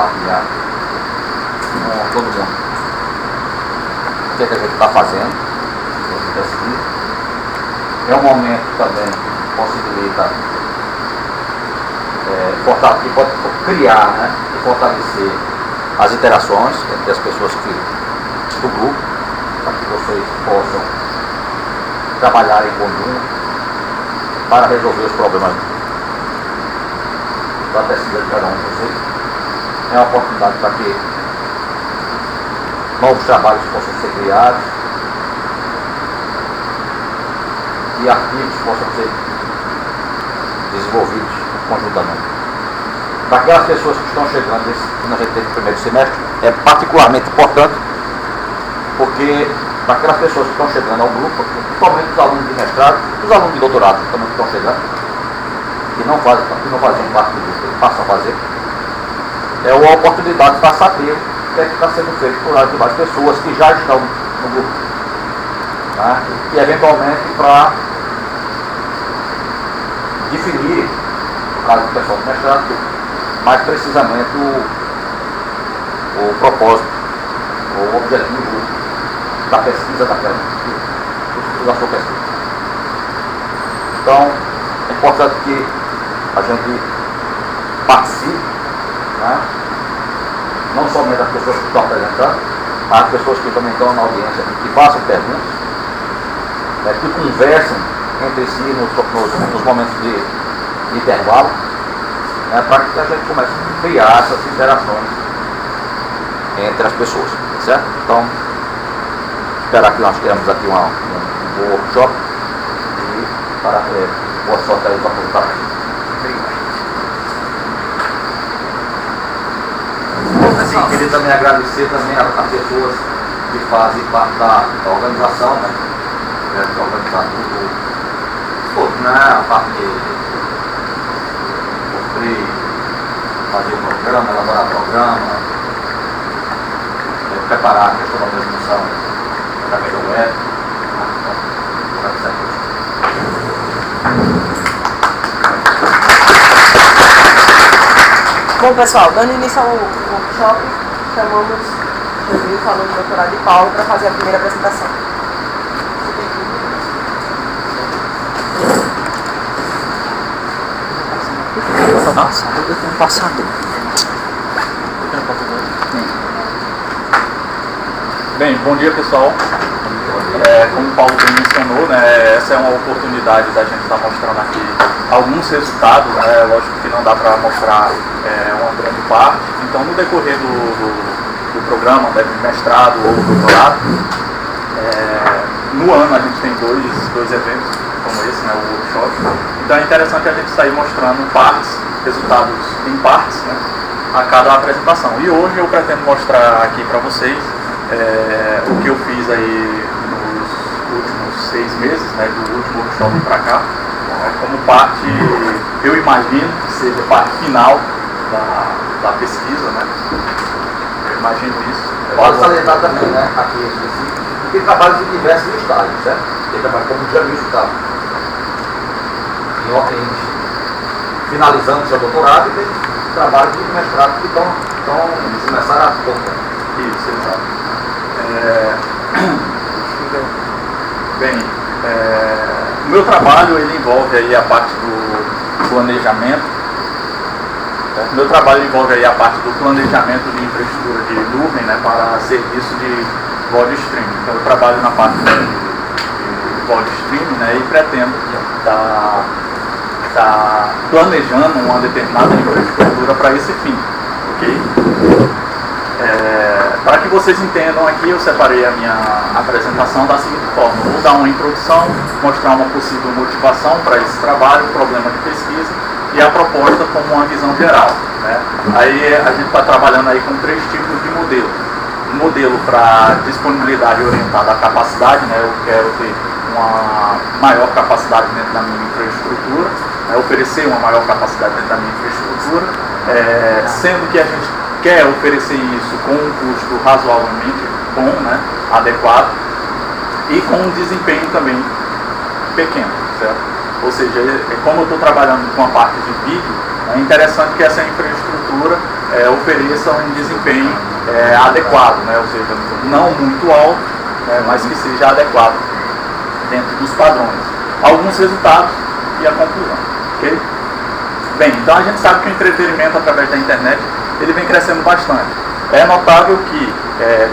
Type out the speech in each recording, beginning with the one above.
compartilhar com todo mundo o que é que a gente está fazendo, é um momento também que possibilita que pode criar, né, e fortalecer as interações entre as pessoas do grupo, para que vocês possam trabalhar em conjunto para resolver os problemas da pesquisa de cada um de vocês. É uma oportunidade para que novos trabalhos possam ser criados e artigos possam ser desenvolvidos conjuntamente. Para aquelas pessoas que estão chegando quando a gente teve o primeiro semestre, é particularmente importante, porque para aquelas pessoas que estão chegando ao grupo, principalmente os alunos de mestrado, os alunos de doutorado também que estão chegando, que não faziam parte do grupo, passam a fazer, é uma oportunidade para saber o que é que está sendo feito por as demais pessoas que já estão no grupo. Tá? E eventualmente para definir, no caso do pessoal do mestrado, mais precisamente o propósito, o objetivo da pesquisa da sua pesquisa. Então, é importante que a gente participe, né? Não somente as pessoas que estão apresentando, mas as pessoas que também estão na audiência, que façam perguntas, né? Que conversem entre si nos momentos de intervalo, né? Para que a gente comece a criar essas interações entre as pessoas, certo? Então, esperar que nós tenhamos aqui um bom workshop e para boa sorte aí para apresentar. Sim, queria também agradecer também as pessoas que fazem parte da organização, né? De organizar tudo, né? A parte de construir, fazer o programa, elaborar o programa, preparar a questão da transmissão através da web. Bom, pessoal, dando início ao workshop, chamamos Jesus, aluno do doutorado de Paulo, para fazer a primeira apresentação. Nossa, eu tenho passador. Bem, bom dia, pessoal. Como o Paulo bem mencionou, né, essa é uma oportunidade da gente estar mostrando aqui alguns resultados, né, lógico que não dá para mostrar uma grande parte. Então, no decorrer do programa, né, de mestrado ou doutorado, no ano a gente tem dois eventos como esse, né, o workshop. Então é interessante a gente sair mostrando resultados em partes, né, a cada apresentação. E hoje eu pretendo mostrar aqui para vocês o que eu fiz aí nos últimos 6 meses, né, do último workshop para cá, como parte, eu imagino que seja parte final da pesquisa, né? Eu imagino isso. Pode salientar também, né, aqui específico, que trabalha em diversos estágios, certo? Ele trabalha como jornalista, está finalizando seu doutorado e tem trabalho de mestrado que estão começando a pouco. Isso, exato. Bem, o meu trabalho ele envolve aí a parte do planejamento. O meu trabalho envolve aí a parte do planejamento de infraestrutura de nuvem, né, para serviço de VOD streaming. Então eu trabalho na parte de VOD streaming, né, e pretendo estar planejando uma determinada infraestrutura para esse fim, ok? Para que vocês entendam aqui, eu separei a minha apresentação da seguinte forma: vou dar uma introdução, mostrar uma possível motivação para esse trabalho, problema de pesquisa e a proposta como uma visão geral, né? Aí a gente está trabalhando aí com 3 tipos de modelo. Um modelo para disponibilidade orientada à capacidade, né? Eu quero ter uma maior capacidade dentro da minha infraestrutura, né? Oferecer uma maior capacidade dentro da minha infraestrutura, sendo que a gente quer oferecer isso com um custo razoavelmente bom, né, adequado, e com um desempenho também pequeno, certo? Ou seja, como eu estou trabalhando com a parte de vídeo, é interessante que essa infraestrutura ofereça um desempenho adequado, né? Ou seja, não muito alto, mas que seja adequado dentro dos padrões. Alguns resultados e a conclusão. Okay? Bem, então a gente sabe que o entretenimento através da internet ele vem crescendo bastante. É notável que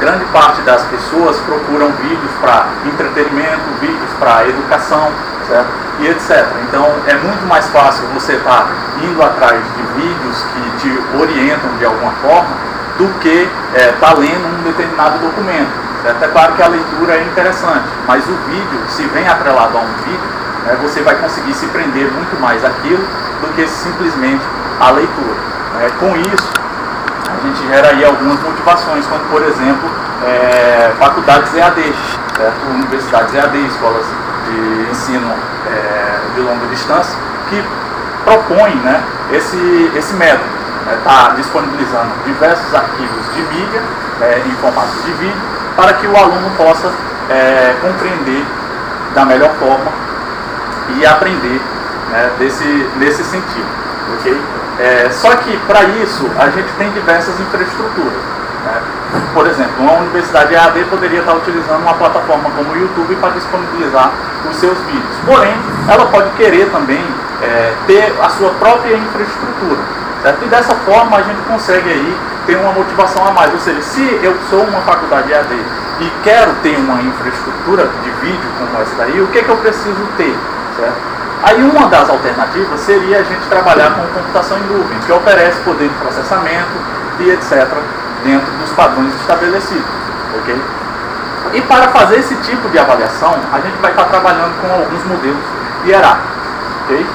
grande parte das pessoas procuram vídeos para entretenimento, vídeos para educação, certo? E etc. Então é muito mais fácil você estar indo atrás de vídeos que te orientam de alguma forma do que estar lendo um determinado documento. Certo? É claro que a leitura é interessante, mas o vídeo, se vem atrelado a um vídeo, você vai conseguir se prender muito mais àquilo do que simplesmente a leitura. Com isso, a gente gera aí algumas motivações, como por exemplo, faculdades EAD, certo? Universidades EAD, escolas de ensino de longa distância, que propõem, né, esse método. Está disponibilizando diversos arquivos de mídia em formato de vídeo para que o aluno possa compreender da melhor forma e aprender, né, nesse sentido. Okay? Só que para isso a gente tem diversas infraestruturas. Né? Por exemplo, uma universidade EAD poderia estar utilizando uma plataforma como o YouTube para disponibilizar os seus vídeos. Porém, ela pode querer também ter a sua própria infraestrutura. Certo? E dessa forma a gente consegue aí ter uma motivação a mais. Ou seja, se eu sou uma faculdade EAD e quero ter uma infraestrutura de vídeo como essa daí, o que eu preciso ter? Certo? Aí uma das alternativas seria a gente trabalhar com computação em nuvem, que oferece poder de processamento e etc. dentro dos padrões estabelecidos. Okay? E para fazer esse tipo de avaliação, a gente vai estar trabalhando com alguns modelos hierárquicos. Okay?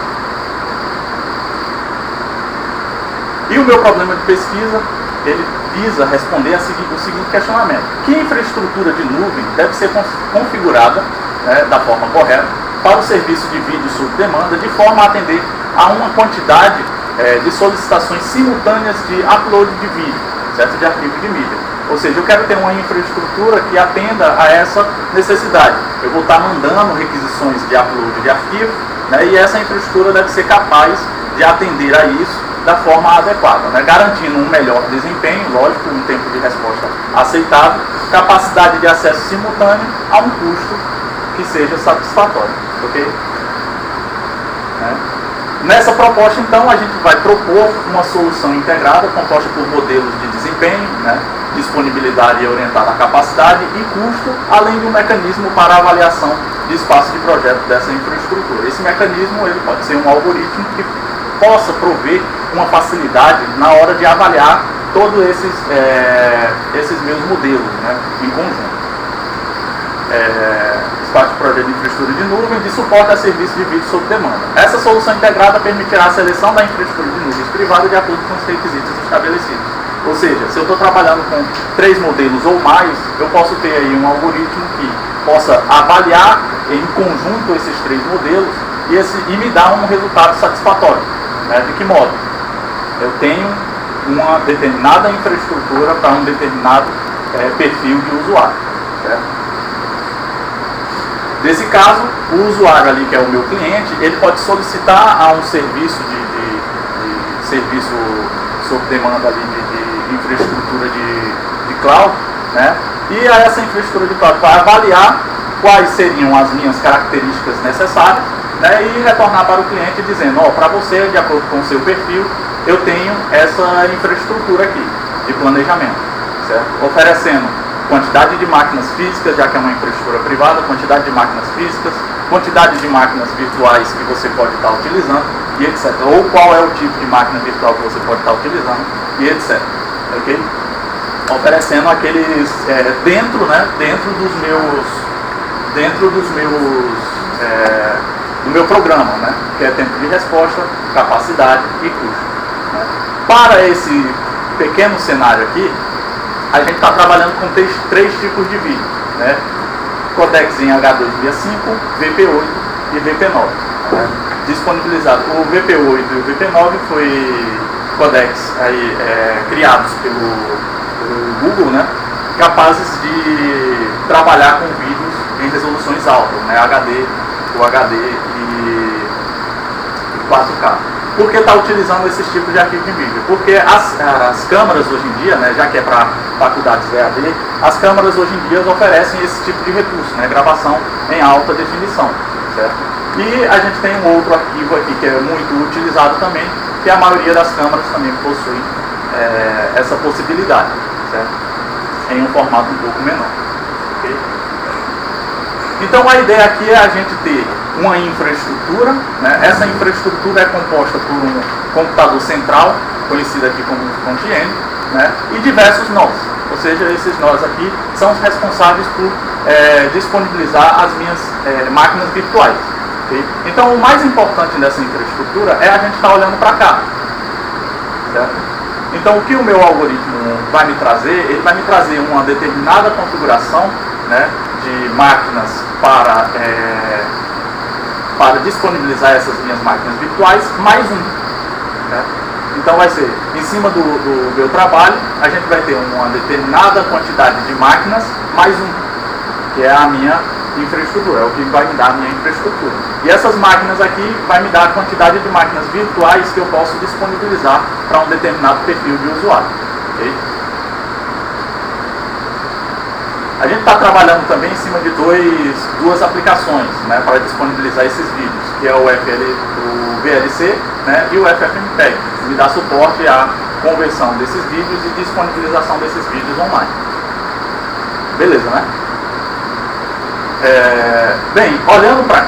E o meu problema de pesquisa, ele visa responder o seguinte questionamento: que infraestrutura de nuvem deve ser configurada, né, da forma correta para o serviço de vídeo sob demanda, de forma a atender a uma quantidade de solicitações simultâneas de upload de vídeo, certo? De arquivo de mídia. Ou seja, eu quero ter uma infraestrutura que atenda a essa necessidade. Eu vou estar mandando requisições de upload de arquivo, né, e essa infraestrutura deve ser capaz de atender a isso da forma adequada, né, garantindo um melhor desempenho, lógico, um tempo de resposta aceitável, capacidade de acesso simultâneo a um custo que seja satisfatório. Okay? Nessa proposta, então, a gente vai propor uma solução integrada composta por modelos de desempenho, né, disponibilidade orientada à capacidade e custo, além de um mecanismo para avaliação de espaço de projeto dessa infraestrutura. Esse mecanismo ele pode ser um algoritmo que possa prover uma facilidade na hora de avaliar todos esses meus modelos, né, em conjunto. Espaço de projeto de infraestrutura de nuvem de suporte a serviço de vídeo sob demanda. Essa solução integrada permitirá a seleção da infraestrutura de nuvens privada de acordo com os requisitos estabelecidos. Ou seja, se eu estou trabalhando com 3 modelos ou mais, eu posso ter aí um algoritmo que possa avaliar em conjunto esses 3 modelos e me dar um resultado satisfatório. Né? De que modo? Eu tenho uma determinada infraestrutura para um determinado perfil de usuário. Certo? Nesse caso, o usuário ali, que é o meu cliente, ele pode solicitar a um serviço de serviço sob demanda ali de infraestrutura de cloud, né? E a essa infraestrutura de cloud vai avaliar quais seriam as minhas características necessárias, né? E retornar para o cliente dizendo, para você, de acordo com o seu perfil, eu tenho essa infraestrutura aqui de planejamento, certo? Oferecendo quantidade de máquinas físicas, já que é uma infraestrutura privada, quantidade de máquinas físicas, quantidade de máquinas virtuais que você pode estar utilizando e etc. Ou qual é o tipo de máquina virtual que você pode estar utilizando e etc. Okay? Oferecendo aqueles dentro do meu programa, né? Que é tempo de resposta, capacidade e custo. Né? Para esse pequeno cenário aqui, a gente está trabalhando com 3 tipos de vídeo, né? Codecs em H265, VP8 e VP9. Né? Disponibilizado. O VP8 e o VP9 foi codecs aí, criados pelo Google, né? Capazes de trabalhar com vídeos em resoluções altas, né? HD, UHD e 4K. por que está utilizando esses tipos de arquivo de vídeo? Porque as câmeras hoje em dia, né, já que é para faculdades EAD, as câmeras hoje em dia oferecem esse tipo de recurso, né, gravação em alta definição, certo? E a gente tem um outro arquivo aqui que é muito utilizado também, que a maioria das câmeras também possui essa possibilidade, certo? Em um formato um pouco menor. Okay? Então a ideia aqui é a gente ter uma infraestrutura, né? Essa infraestrutura é composta por um computador central, conhecido aqui como front-end, né? E diversos nós, ou seja, esses nós aqui são os responsáveis por disponibilizar as minhas máquinas virtuais. Okay? Então o mais importante dessa infraestrutura é a gente estar olhando para cá, certo? Então o que o meu algoritmo vai me trazer, ele vai me trazer uma determinada configuração, né, de máquinas para disponibilizar essas minhas máquinas virtuais, mais um. Né? Então vai ser, em cima do meu trabalho, a gente vai ter uma determinada quantidade de máquinas, mais um, que é a minha infraestrutura, é o que vai me dar a minha infraestrutura. E essas máquinas aqui vai me dar a quantidade de máquinas virtuais que eu posso disponibilizar para um determinado perfil de usuário. Okay? A gente está trabalhando também em cima de duas aplicações, né, para disponibilizar esses vídeos, que é o VLC, né, e o FFmpeg, que me dá suporte à conversão desses vídeos e disponibilização desses vídeos online. Beleza, né? Bem, olhando para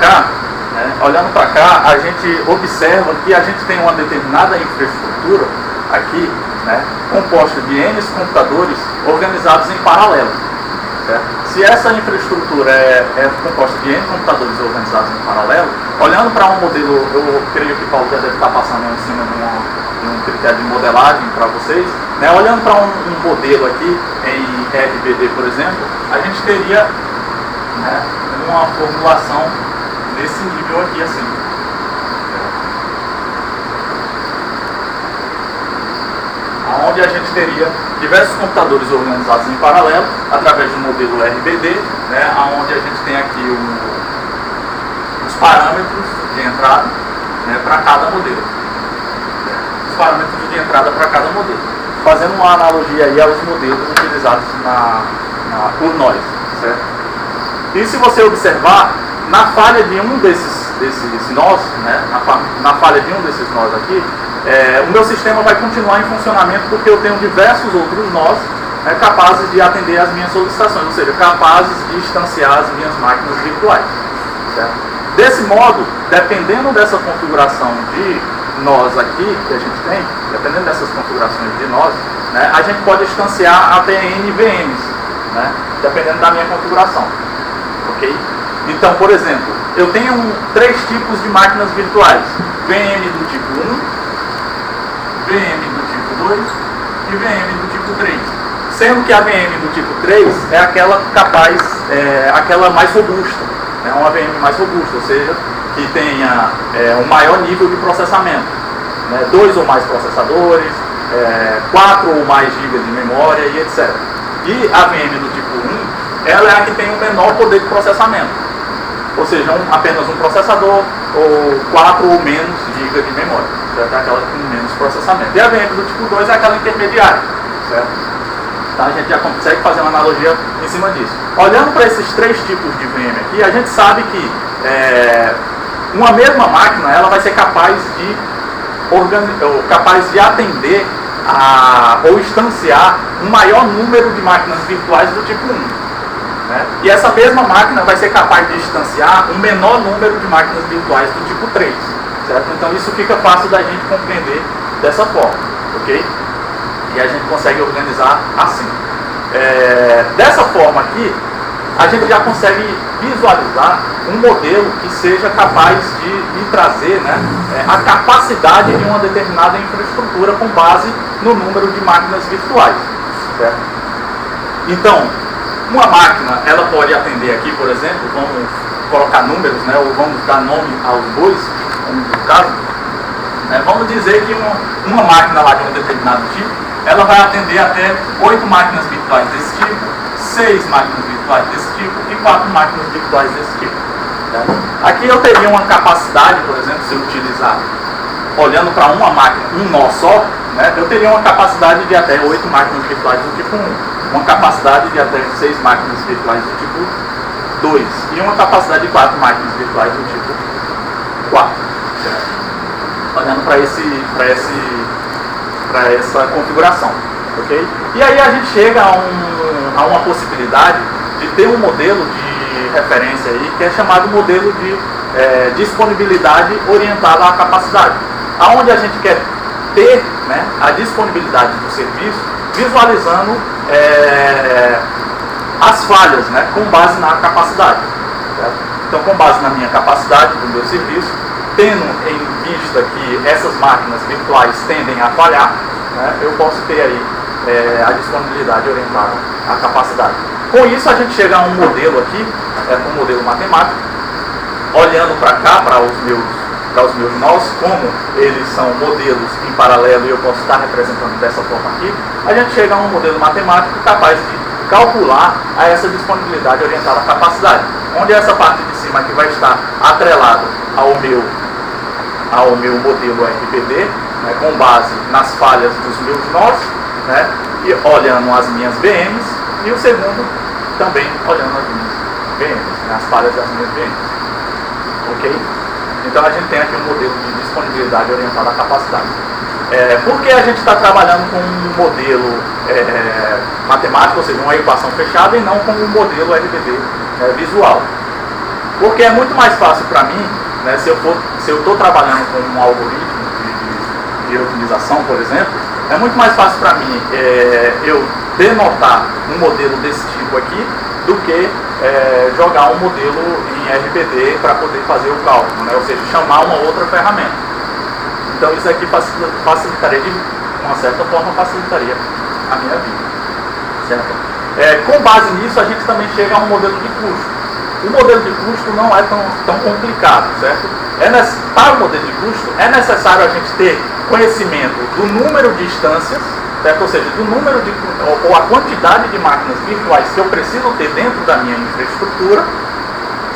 cá, a gente observa que a gente tem uma determinada infraestrutura aqui, né, composta de N computadores organizados em paralelo. Certo? Se essa infraestrutura é composta de N computadores organizados em paralelo, olhando para um modelo, eu creio que o Paulo já deve estar passando em cima de um critério de modelagem para vocês, né, olhando para um modelo aqui em RBD, por exemplo, a gente teria, né, uma formulação nesse nível aqui, assim. Onde a gente teria diversos computadores organizados em paralelo, através do modelo RBD, né, onde a gente tem aqui os parâmetros de entrada, né, para cada modelo. Os parâmetros de entrada para cada modelo. Fazendo uma analogia aí aos modelos utilizados por nós, certo? E se você observar, na falha de um desses nós, né, na falha de um desses nós aqui, o meu sistema vai continuar em funcionamento porque eu tenho diversos outros nós, né, capazes de atender às minhas solicitações, ou seja, capazes de instanciar as minhas máquinas virtuais. Certo? Desse modo, dependendo dessa configuração de nós aqui que a gente tem, dependendo dessas configurações de nós, né, a gente pode instanciar até N VMs, né, dependendo da minha configuração. Okay? Então, por exemplo, eu tenho 3 tipos de máquinas virtuais: VM do tipo 1, VM do tipo 2 e VM do tipo 3. Sendo que a VM do tipo 3 é aquela aquela mais robusta, é uma VM mais robusta, ou seja, que tenha um maior nível de processamento, né, 2 ou mais processadores, 4 ou mais GB de memória e etc. E a VM do tipo 1, ela é a que tem o menor poder de processamento, ou seja, apenas um processador ou 4 ou menos GB de memória, certo? É aquela com menos processamento. E a VM do tipo 2 é aquela intermediária, certo? Então a gente já consegue fazer uma analogia em cima disso. Olhando para esses 3 tipos de VM aqui, a gente sabe que uma mesma máquina ela vai ser capaz de atender ou instanciar um maior número de máquinas virtuais do tipo 1. Né? E essa mesma máquina vai ser capaz de instanciar um menor número de máquinas virtuais do tipo 3. Certo? Então isso fica fácil da gente compreender dessa forma. Ok? E a gente consegue organizar assim. Dessa forma aqui, a gente já consegue visualizar um modelo que seja capaz de trazer, né, a capacidade de uma determinada infraestrutura com base no número de máquinas virtuais. Certo? Então, uma máquina, ela pode atender aqui, por exemplo, vamos colocar números, né, ou vamos dar nome aos bois, no caso, né, vamos dizer que uma máquina lá de um determinado tipo, ela vai atender até 8 máquinas virtuais desse tipo, 6 máquinas virtuais desse tipo e 4 máquinas virtuais desse tipo. Tá? Aqui eu teria uma capacidade, por exemplo, se eu utilizar olhando para uma máquina, um nó só, né, eu teria uma capacidade de até 8 máquinas virtuais do tipo 1, uma capacidade de até 6 máquinas virtuais do tipo 2 e uma capacidade de 4 máquinas virtuais do tipo 4. Certo? Olhando para essa configuração. Okay? E aí a gente chega a uma possibilidade de ter um modelo de referência aí, que é chamado modelo de disponibilidade orientada à capacidade, aonde a gente quer ter, né, a disponibilidade do serviço visualizando as falhas, né, com base na capacidade. Certo? Então, com base na minha capacidade do meu serviço, tendo em vista que essas máquinas virtuais tendem a falhar, né, eu posso ter aí a disponibilidade orientada à capacidade. Com isso, a gente chega a um modelo aqui, um modelo matemático, olhando para cá, para os meus nós, como eles são modelos em paralelo e eu posso estar representando dessa forma aqui, a gente chega a um modelo matemático capaz de calcular essa disponibilidade orientada à capacidade, onde essa parte de cima aqui vai estar atrelada ao meu modelo RPD, né, com base nas falhas dos meus nós, né, e olhando as minhas VMs, e o segundo também olhando as minhas VMs, né, as falhas das minhas VMs. Ok? Então a gente tem aqui um modelo de disponibilidade orientada à capacidade. Por que a gente está trabalhando com um modelo matemático, ou seja, uma equação fechada, e não com um modelo RPD visual? Porque é muito mais fácil para mim, né, se eu estou trabalhando com um algoritmo de otimização, por exemplo, é muito mais fácil para mim eu denotar um modelo desse tipo aqui do que jogar um modelo em RPD para poder fazer o cálculo, né? Ou seja, chamar uma outra ferramenta. Então isso aqui facilitaria, de uma certa forma, facilitaria a minha vida. Certo? Com base nisso, a gente também chega a um modelo de custo. O modelo de custo não é tão complicado, certo? Para o modelo de custo, é necessário a gente ter conhecimento do número de instâncias, certo? Ou seja, do número ou a quantidade de máquinas virtuais que eu preciso ter dentro da minha infraestrutura,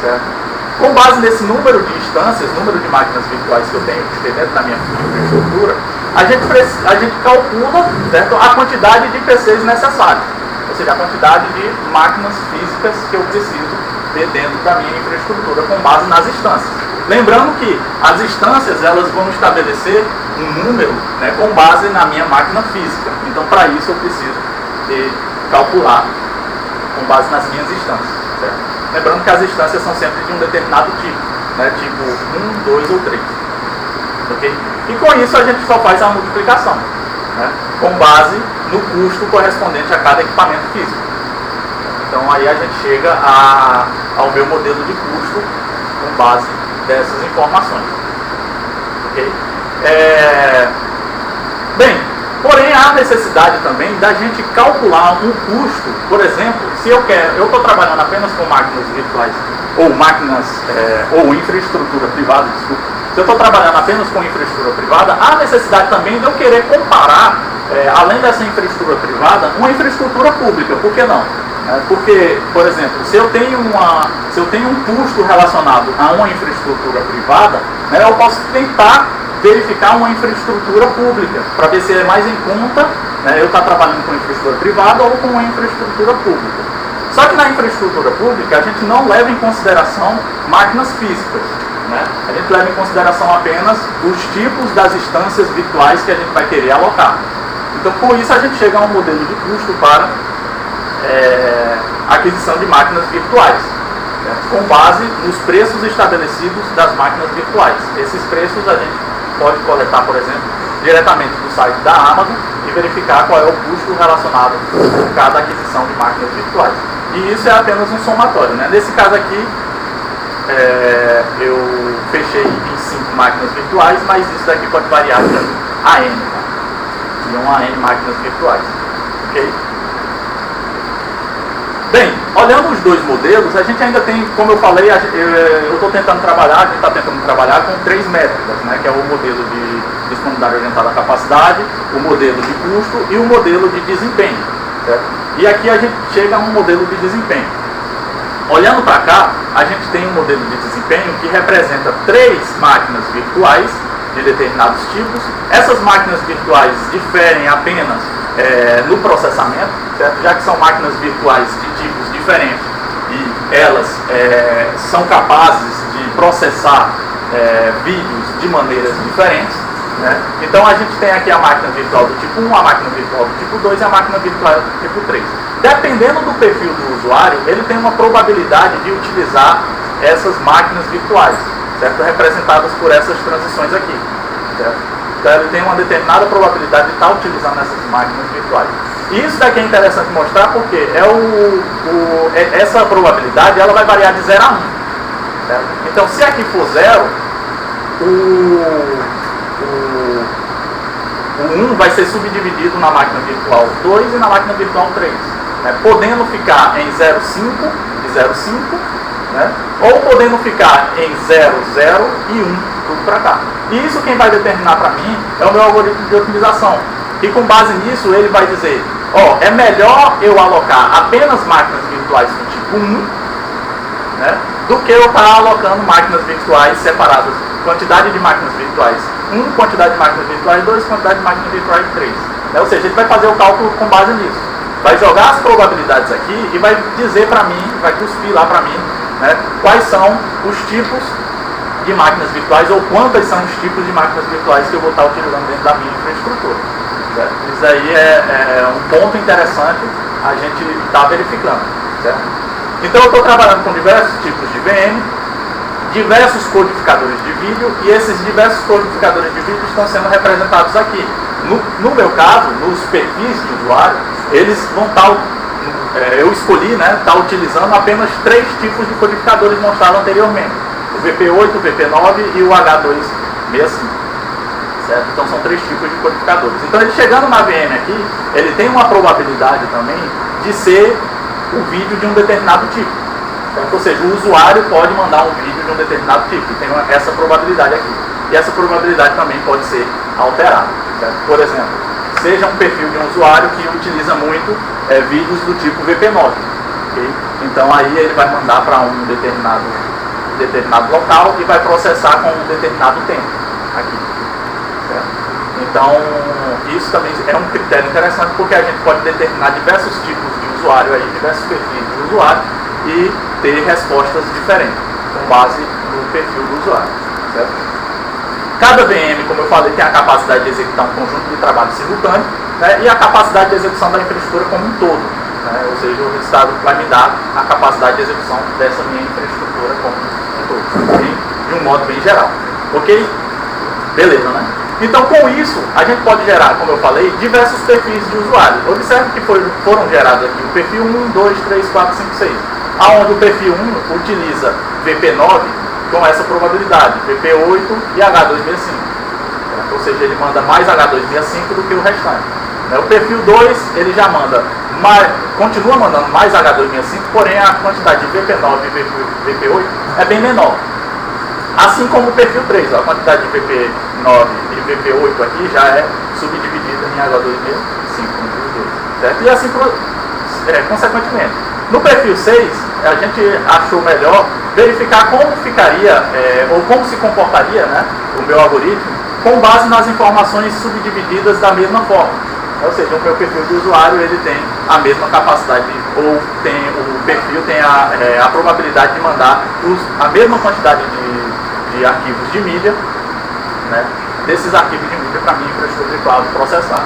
certo? Com base nesse número de instâncias, número de máquinas virtuais que eu tenho que ter dentro da minha infraestrutura, a gente calcula, certo, a quantidade de PCs necessários, ou seja, a quantidade de máquinas físicas que eu preciso ter dentro da minha infraestrutura com base nas instâncias. Lembrando que as instâncias elas vão estabelecer um número, né, com base na minha máquina física. Então, para isso eu preciso calcular com base nas minhas instâncias. Certo? Lembrando que as instâncias são sempre de um determinado tipo, né, tipo 1, 2 ou 3. Okay? E com isso a gente só faz a multiplicação, né, com base no custo correspondente a cada equipamento físico. Então aí a gente chega ao meu modelo de custo com base dessas informações. Okay? Bem, porém há necessidade também da gente calcular um custo. Por exemplo, se eu estou trabalhando apenas com máquinas virtuais ou máquinas ou infraestrutura privada, desculpa. Se eu estou trabalhando apenas com infraestrutura privada, há necessidade também de eu querer comparar, além dessa infraestrutura privada, uma infraestrutura pública. Por que não? Porque, por exemplo, se eu tenho um custo relacionado a uma infraestrutura privada, né, eu posso tentar verificar uma infraestrutura pública, para ver se é mais em conta, né, eu estar trabalhando com infraestrutura privada ou com uma infraestrutura pública. Só que na infraestrutura pública a gente não leva em consideração máquinas físicas, né? A gente leva em consideração apenas os tipos das instâncias virtuais que a gente vai querer alocar. Então, com isso a gente chega a um modelo de custo para aquisição de máquinas virtuais, certo? Com base nos preços estabelecidos das máquinas virtuais. Esses preços a gente pode coletar, por exemplo, diretamente do site da Amazon e verificar qual é o custo relacionado por cada aquisição de máquinas virtuais. E isso é apenas um somatório, né? Nesse caso aqui, eu fechei em 5 máquinas virtuais, mas isso daqui pode variar de a N, de 1 a N máquinas virtuais. Ok? Bem, olhando os dois modelos, a gente ainda tem, como eu falei, eu estou tentando trabalhar, a gente está tentando trabalhar com 3 métricas, né, que é o modelo de disponibilidade orientada à capacidade, o modelo de custo e o modelo de desempenho. Certo? E aqui a gente chega a um modelo de desempenho. Olhando para cá, a gente tem um modelo de desempenho que representa 3 máquinas virtuais de determinados tipos. Essas máquinas virtuais diferem apenas no processamento, certo? Já que são máquinas virtuais de tipos diferentes e elas são capazes de processar vídeos de maneiras diferentes, né? Então a gente tem aqui a máquina virtual do tipo 1, a máquina virtual do tipo 2 e a máquina virtual do tipo 3. Dependendo do perfil do usuário, ele tem uma probabilidade de utilizar essas máquinas virtuais, certo? Representadas por essas transições aqui, certo? Então ele tem uma determinada probabilidade de estar utilizando essas máquinas virtuais. E isso daqui é interessante mostrar porque essa probabilidade ela vai variar de 0 a 1. Certo? Então se aqui for 0, o 1 vai ser subdividido na máquina virtual 2 e na máquina virtual 3, né? Podendo ficar em 0,5 e 0,5, né? Ou podendo ficar em 0, 0 e 1, tudo para cá. E isso quem vai determinar para mim é o meu algoritmo de otimização. E com base nisso ele vai dizer, é melhor eu alocar apenas máquinas virtuais do tipo 1, né? Do que eu estar alocando máquinas virtuais separadas. Quantidade de máquinas virtuais 1, quantidade de máquinas virtuais 2, quantidade de máquinas virtuais 3. Né? Ou seja, ele vai fazer o cálculo com base nisso. Vai jogar as probabilidades aqui e vai dizer para mim, vai cuspir lá para mim, né, quais são os tipos de máquinas virtuais ou quantas são os tipos de máquinas virtuais que eu vou estar utilizando dentro da minha infraestrutura. Certo? Isso aí é um ponto interessante a gente estar verificando. Certo? Então eu estou trabalhando com diversos tipos de VM, diversos codificadores de vídeo, e esses diversos codificadores de vídeo estão sendo representados aqui. No meu caso, nos perfis de usuário, eles vão estar, eu escolhi, né, estar utilizando apenas 3 tipos de codificadores mostrados anteriormente: o VP8, o VP9 e o H265. Certo? Então são 3 tipos de codificadores. Então ele chegando na VM aqui, ele tem uma probabilidade também de ser o vídeo de um determinado tipo. Certo? Ou seja, o usuário pode mandar um vídeo de um determinado tipo, e tem essa probabilidade aqui. E essa probabilidade também pode ser alterada. Certo? Por exemplo, seja um perfil de um usuário que utiliza muito vídeos do tipo VP9. Okay? Então aí ele vai mandar para um determinado local e vai processar com um determinado tempo aqui. Certo? Então isso também é um critério interessante, porque a gente pode determinar diversos tipos de usuário, aí, diversos perfis de usuário, e ter respostas diferentes com base no perfil do usuário. Certo? Cada VM, como eu falei, tem a capacidade de executar um conjunto de trabalho simultâneo, né, e a capacidade de execução da infraestrutura como um todo. Né, ou seja, o resultado vai me dar a capacidade de execução dessa minha infraestrutura como um todo, de um modo bem geral. Ok? Beleza, né? Então, com isso, a gente pode gerar, como eu falei, diversos perfis de usuário. Observe que foram gerados aqui o perfil 1, 2, 3, 4, 5, 6. Onde o perfil 1 utiliza VP9 com essa probabilidade, VP8 e H265. Ou seja, ele manda mais H265 do que o restante. O perfil 2, ele já continua mandando mais H265, porém a quantidade de VP9 e VP8 é bem menor. Assim como o perfil 3, a quantidade de VP9 e VP8 aqui já é subdividida em H265 entre os dois. Certo? E assim, consequentemente. No perfil 6, a gente achou melhor verificar como ficaria, ou como se comportaria, né, o meu algoritmo, com base nas informações subdivididas da mesma forma. Ou seja, o meu perfil de usuário ele tem a mesma capacidade, ou o perfil tem a probabilidade de mandar a mesma quantidade de arquivos de mídia, né, desses arquivos de mídia para a minha infraestrutura de cloud processar.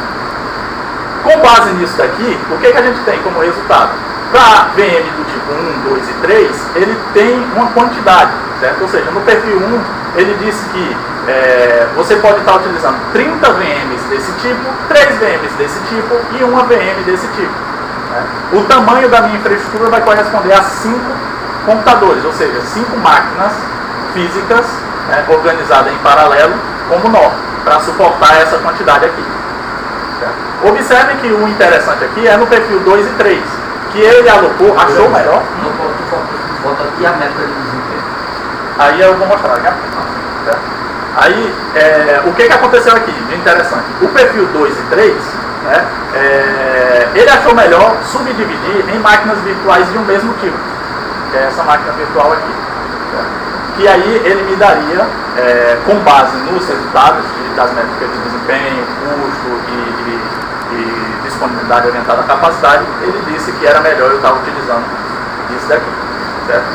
Com base nisso daqui, o que a gente tem como resultado? Para VM do tipo 1, 2 e 3, ele tem uma quantidade, certo? Ou seja, no perfil 1, ele disse que você pode estar utilizando 30 VMs desse tipo, 3 VMs desse tipo e uma VM desse tipo. Né? O tamanho da minha infraestrutura vai corresponder a 5 computadores, ou seja, 5 máquinas físicas, né, organizadas em paralelo como nó, para suportar essa quantidade aqui. Certo? Observe que o interessante aqui é no perfil 2 e 3, que ele alocou, achou melhor. Bota aqui a métrica de desempenho. Aí eu vou mostrar aqui. Certo? Aí, o que aconteceu aqui de interessante? O perfil 2 e 3, né, ele achou melhor subdividir em máquinas virtuais de um mesmo tipo, que é essa máquina virtual aqui. Certo? que aí ele me daria, com base nos resultados das métricas de desempenho, custo e disponibilidade orientada à capacidade, ele disse que era melhor eu estar utilizando isso daqui.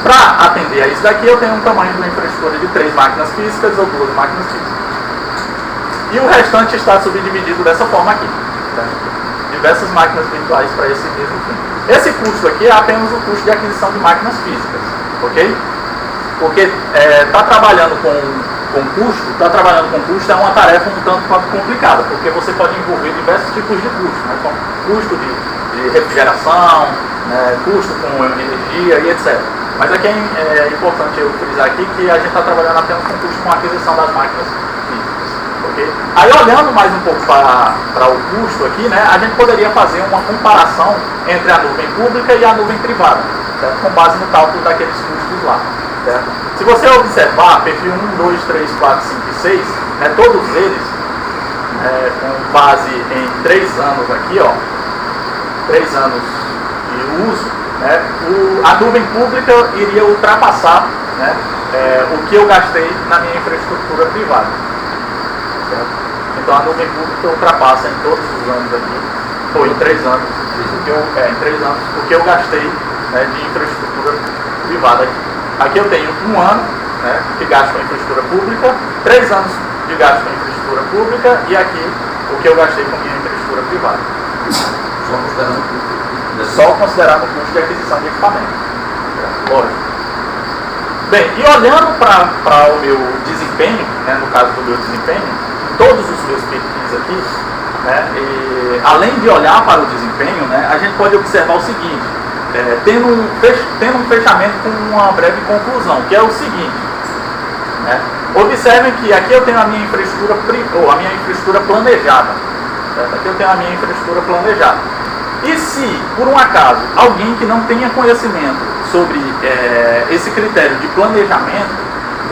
Para atender a isso daqui, eu tenho um tamanho de uma infraestrutura de 3 máquinas físicas ou 2 máquinas físicas. E o restante está subdividido dessa forma aqui. Diversas máquinas virtuais para esse mesmo fim. Esse custo aqui é apenas o custo de aquisição de máquinas físicas, ok? Porque está trabalhando com custo é uma tarefa um tanto quanto complicada, porque você pode envolver diversos tipos de custo, né? Então, custo de refrigeração, custo com energia e etc. Mas aqui é importante eu frisar aqui que a gente está trabalhando apenas com custo com aquisição das máquinas físicas. Okay? Aí olhando mais um pouco para o custo aqui, né, a gente poderia fazer uma comparação entre a nuvem pública e a nuvem privada, certo? Com base no cálculo daqueles custos lá. Certo? Se você observar, perfil 1, 2, 3, 4, 5 e 6, né, todos eles, com base em 3 anos aqui, ó, 3 anos de uso, né, a nuvem pública iria ultrapassar, né, o que eu gastei na minha infraestrutura privada. Certo? Então a nuvem pública ultrapassa em todos os anos aqui, ou em 3 anos, em 3 anos, o que eu gastei, né, de infraestrutura privada aqui. Aqui eu tenho 1 ano, né, de gasto com infraestrutura pública, 3 anos de gasto com infraestrutura pública e aqui o que eu gastei com minha infraestrutura privada. Só considerando o custo de aquisição de equipamento. Lógico. Bem, e olhando para o meu desempenho, né, no caso do meu desempenho, todos os meus perfis aqui, né, e, além de olhar para o desempenho, né, a gente pode observar o seguinte, tendo um fechamento com uma breve conclusão, que é o seguinte, né, observem que aqui eu tenho a minha infraestrutura planejada, certo? Aqui eu tenho a minha infraestrutura planejada. E se, por um acaso, alguém que não tenha conhecimento sobre esse critério de planejamento,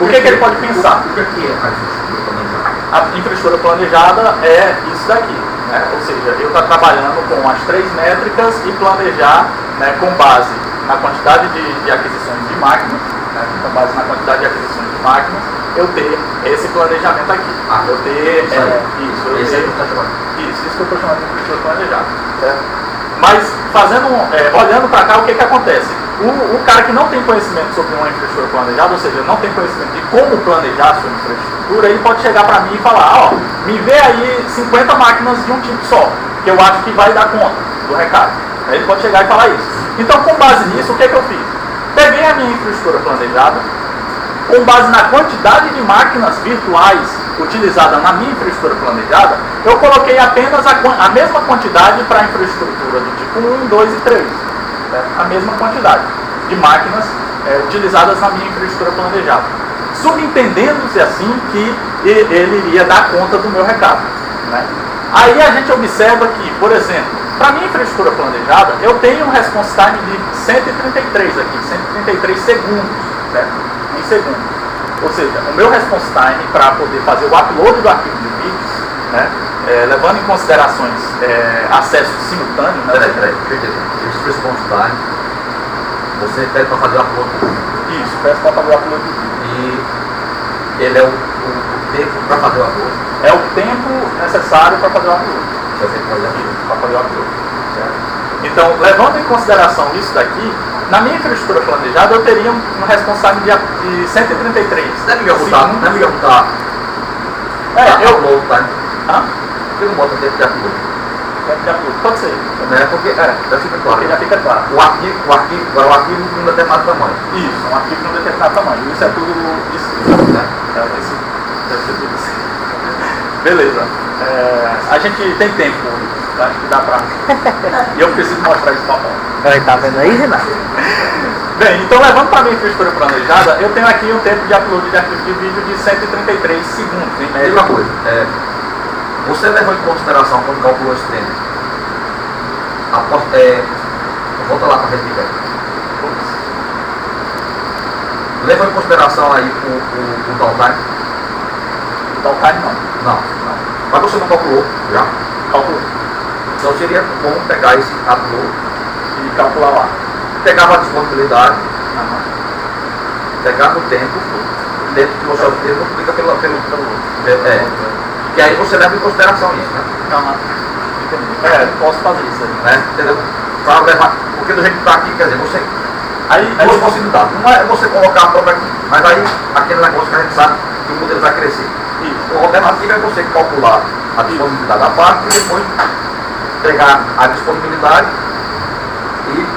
o que ele pode pensar? O que é a infraestrutura planejada? A infraestrutura planejada é isso daqui, né? Ou seja, eu estou trabalhando com as 3 métricas e planejar, né, com base na quantidade de aquisições de máquinas, né, com base na quantidade de aquisições de máquinas, eu ter esse planejamento aqui. Eu ter isso que eu estou chamando de infraestrutura planejada. Certo? Mas olhando para cá, o que acontece? O cara que não tem conhecimento sobre uma infraestrutura planejada, ou seja, não tem conhecimento de como planejar a sua infraestrutura, ele pode chegar para mim e falar, me vê aí 50 máquinas de um tipo só, que eu acho que vai dar conta do recado. Ele pode chegar e falar isso. Então, com base nisso, o que eu fiz? Peguei a minha infraestrutura planejada, com base na quantidade de máquinas virtuais utilizadas na minha infraestrutura planejada, eu coloquei apenas a mesma quantidade para a infraestrutura do tipo 1, 2 e 3. Certo? A mesma quantidade de máquinas utilizadas na minha infraestrutura planejada. Subentendendo-se assim que ele iria dar conta do meu recado. Né? Aí a gente observa que, por exemplo, para a minha infraestrutura planejada, eu tenho um response time de 133 aqui, 133 segundos. Certo? Em segundos. Ou seja, o meu response time para poder fazer o upload do arquivo de vídeos, né, levando em considerações acesso simultâneo. Né, Esse response time, você pede para fazer o upload do vídeo. Isso, peço para fazer o upload do vídeo. E ele é o tempo para fazer o upload. É o tempo necessário para fazer o upload. Para fazer o upload. Certo? Então, levando em consideração isso daqui, na minha infraestrutura planejada eu teria um responsável de 133. Não é melhor botar? Não é melhor botar? Upload time. Você não bota tempo de upload? Tempo de upload, pode ser. Porque já fica claro. Porque já fica claro. O arquivo de um determinado tamanho. Isso, um arquivo de um determinado tamanho. Isso é tudo descrito. Né? Deve ser tudo descrito. Beleza. A gente tem tempo, acho que dá pra. E eu preciso mostrar isso pra fora. Tá vendo aí, Renato? Bem, então levando para a minha infraestrutura planejada, eu tenho aqui um tempo de upload de arquivo de vídeo de 133 segundos, em média. Uma coisa, você levou em consideração quando calculou esse tempo? Volta lá para repetir. Levou em consideração aí o downtime? O downtime não. Não. Mas você não calculou já? Calculou. Então seria bom pegar esse upload E calcular lá. pegava a disponibilidade, pegava o tempo dentro que você obteve, multiplica pelo que aí você leva em consideração isso, né? Posso fazer isso aí. Né? Entendeu? Para levar, porque do jeito que está aqui, quer dizer, você Aí, duas possibilidades. Uma é você colocar a prova aqui, mas aí aquele negócio que a gente sabe que o modelo vai crescer. isso. A alternativa é você calcular a disponibilidade da parte e depois pegar a disponibilidade e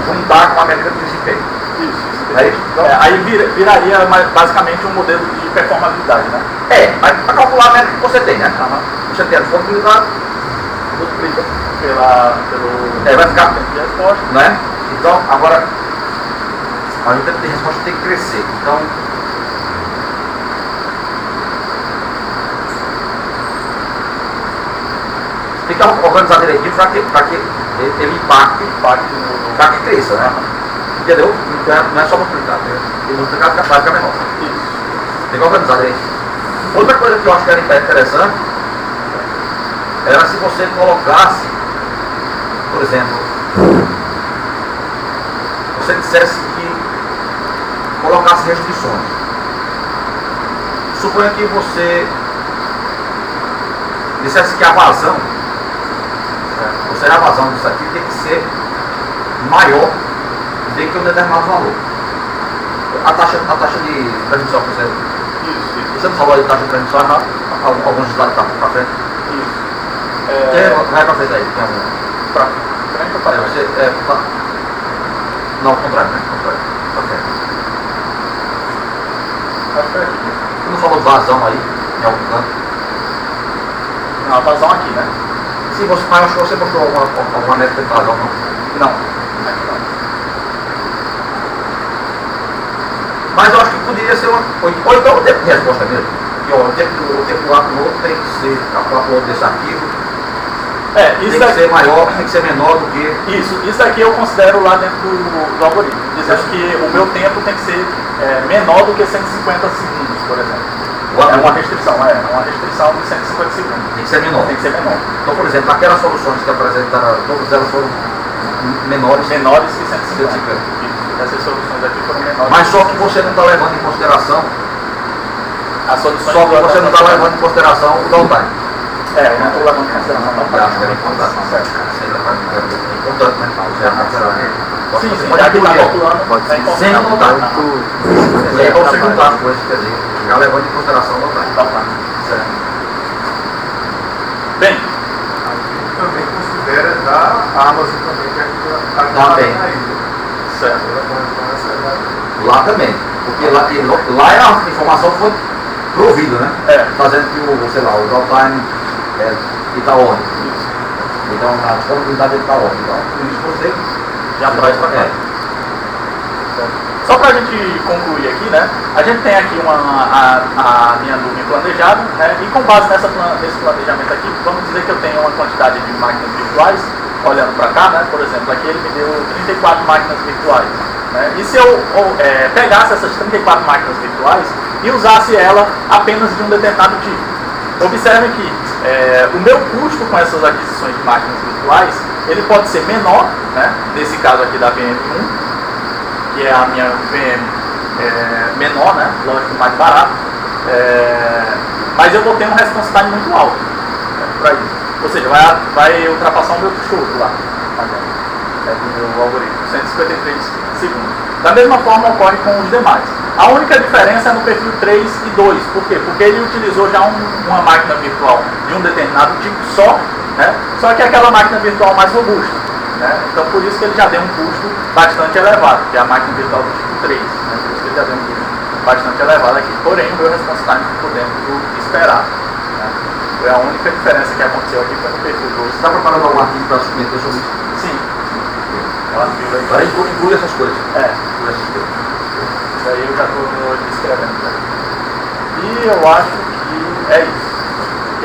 juntar com a métrica de desempenho. Isso. É isso? Então, Aí viraria basicamente um modelo de performabilidade, né? mas para calcular a métrica que você tem, né? Você tem a disponibilidade, multiplica, Pelo vai ficar, tempo de resposta. né? Então, agora, a gente tem resposta tem que crescer. Então, tem que organizar direitinho para que ele impacte para que cresça, né? Entendeu? Então, não é só multiplicar, né? E multiplicar vai ficar menor. Isso. Tem que organizar direitinho. Outra coisa que eu acho que era interessante era se você colocasse, por exemplo, você dissesse que colocasse restrições. Suponha que você dissesse que a vazão, a vazão disso aqui tem que ser maior do que um determinado valor. A taxa de transmissão que você não falou aí de taxa de transmissão, alguns dados para frente. Vai para frente aí, tem algum. Para frente ou para trás? Não, ao contrário, né? Ok. Você não falou de vazão aí, em algum canto? Não, a vazão aqui, né? Sim, mas acho que você mostrou alguma métrica de vazão, não? Não. Mas eu acho que poderia ser uma. Ou então o tempo de resposta mesmo. Que ó, o tempo do upload tem que ser, o upload desse arquivo Isso tem que ser maior, tem que ser menor do que. Isso daqui eu considero lá dentro do algoritmo, dizendo que o meu tempo tem que ser menor do que 150 segundos, por exemplo. É uma restrição de 150 segundos. Tem que ser menor. Tem que ser menor. Então, por exemplo, aquelas soluções que apresentaram, todas elas foram menores Que 150. Isso. Essas soluções aqui foram menores. Mas só que você não está levando em consideração. As soluções Só que você não está levando em consideração o downtime. Eu não estou levando em consideração o Eu acho que é importante. É importante, né? Você é Sim, pode já que está incluir, ó. calculando, Sem contar. E aí você juntar tá. as coisas, quer dizer, já levando em consideração o downtime. Certo. Bem, Também considera da Amazon também, que é Também. certo. Lá também. Porque lá a informação foi provida, né? Fazendo que o downtime está ordem. Então a disponibilidade está ordem. Então, por isso você Já traz para cá. Só para a gente concluir aqui, né? A gente tem aqui a minha nuvem planejada, né? E com base nesse planejamento aqui, vamos dizer que eu tenho uma quantidade de máquinas virtuais, olhando para cá, né? Por exemplo, aqui ele me deu 34 máquinas virtuais. Né? E se eu pegasse essas 34 máquinas virtuais e usasse ela apenas de um determinado tipo? Observe que o meu custo com essas aquisições de máquinas virtuais, ele pode ser menor, né? Nesse caso aqui da VM1, que é a minha VM menor, né? Lógico, mais barato, mas eu vou ter um response time muito alto, né? Para isso. Ou seja, vai ultrapassar o meu custo lá, do meu algoritmo, 153 segundos. Da mesma forma ocorre com os demais. A única diferença é no perfil 3 e 2. Por quê? Porque ele utilizou já uma máquina virtual de um determinado tipo só, né? Só que é aquela máquina virtual mais robusta, né? Então por isso que ele já deu um custo bastante elevado, que é a máquina virtual do tipo 3, né? Por isso que ele já deu um custo bastante elevado aqui. Porém, o meu response time ficou dentro do esperado, né? Foi a única diferença que aconteceu aqui foi no perfil 2. Você está preparando algum artigo para submeter sobre isso? Sim. Agora inclui essas coisas. Inclui essas coisas. Isso aí eu já estou descrevendo. Né? E eu acho que é isso. Ok?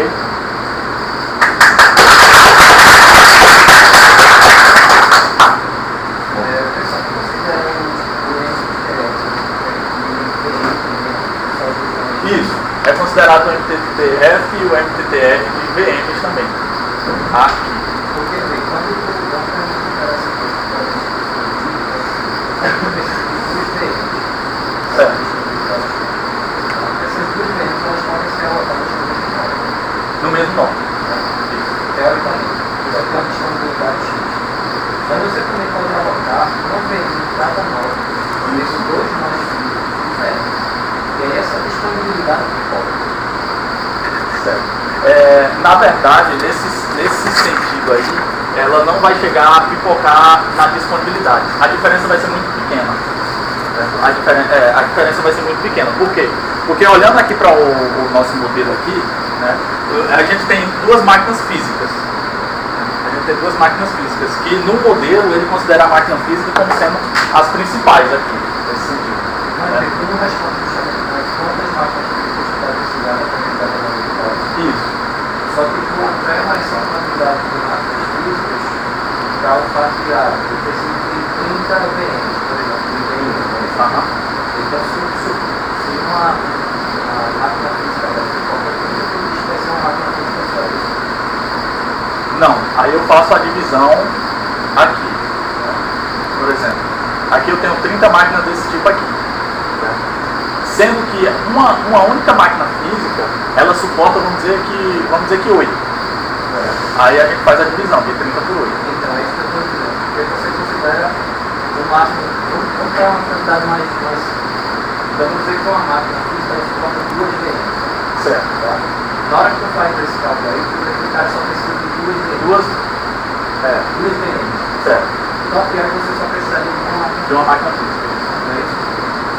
Isso. É considerado o MTTF e o MTTF de VMs também. Aqui. Certo. tem uma disponibilidade X. Mas você também pode alocar 90 em cada nota, nesses dois nomes diferentes. E aí essa disponibilidade que pode. Certo. Na verdade, nesse sentido aí, ela não vai chegar a pipocar na disponibilidade. A diferença vai ser muito pequena. A diferença vai ser muito pequena. Por quê? Porque olhando aqui para o nosso modelo aqui, né, a gente tem duas máquinas físicas. A gente tem duas máquinas físicas, que no modelo ele considera a máquina física como sendo as principais aqui, nesse sentido. Mas Né? como responde justamente quantas máquinas físicas está precisando para quantidade de mobilidade? Isso. Só que com a pré-relação quantidade de máquinas físicas, para o fato de eu preciso de 30 VMs, por exemplo, de VM. Então, se uma máquina física dessa forma, vai ser uma máquina física só isso. Não, aí eu faço a divisão aqui. Né? Por exemplo, aqui eu tenho 30 máquinas desse tipo aqui. Né? Sendo que uma única máquina física, ela suporta, vamos dizer que 8. Aí a gente faz a divisão de 30 por 8. Então, é isso que eu estou dizendo. Porque você considera o máximo, vamos para uma quantidade mais. Vamos dizer que uma máquina física ela suporta 2 VMs. Certo. Tá? Na hora que tu faz esse cálculo aí, tu vê que o cara só precisa de 2 VMs. 2 VMs. Certo. Só que aí você só precisaria de uma máquina De uma máquina física. Não é isso?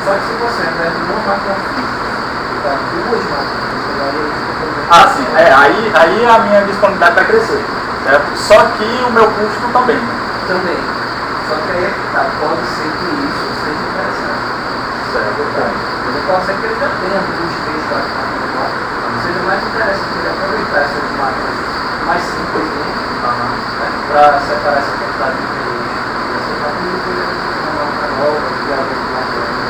Só que se você tiver uma máquina física e dá 2 máquinas físicas, aí é isso que eu estou dizendo. Ah, sim. Aí a minha disponibilidade vai crescer. Certo? Só que o meu custo também. Também. Só que aí é que tá, pode ser que isso seja interessante. Certo. Mas pode ser que ele já tenha 2, 3, 4 máquinas lá. Seja mais interessante ele aproveitar essas máquinas mais simples, né? Para separar essa quantidade de VMs. E essa máquina depois ele tem uma máquina nova, que é a vez mais grande.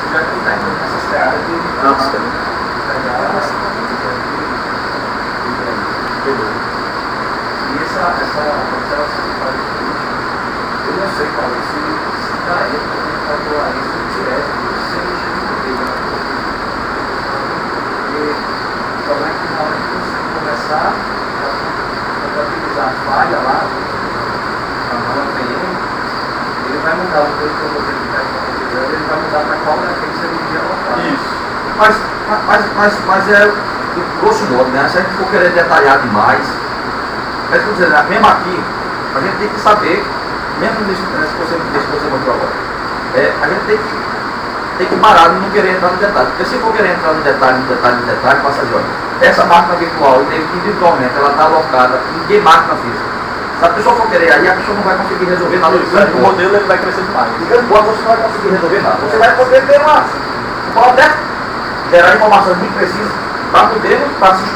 Já que ele está indo nessa seara de pegar e essa observação que faz aqui, eu não sei, Paulo, se para ele também calcular isso direto, sem mexer no modelo, né? Porque o problema é que na hora que você começar a utilizar a falha lá, no VM, ele vai mudar o modelo que o modelo que está configurando, ele vai mudar para qual defesa ele iria alocar. Isso. Mas é grosso modo, né? Se a gente for querer detalhar demais, mas estou dizendo, mesmo aqui, a gente tem que saber, mesmo nisso que você mostrou agora, a gente tem que parar de não querer entrar no detalhe. Porque se for querer entrar no detalhe, passa de olha. Essa máquina virtual, individualmente, ela está alocada em que máquina física? Se a pessoa for querer aí, a pessoa não vai conseguir resolver nada. O modelo ele vai crescer demais. De grande porte você não vai conseguir resolver nada. Você vai poder ter pode até gerar informações muito precisas para modelos,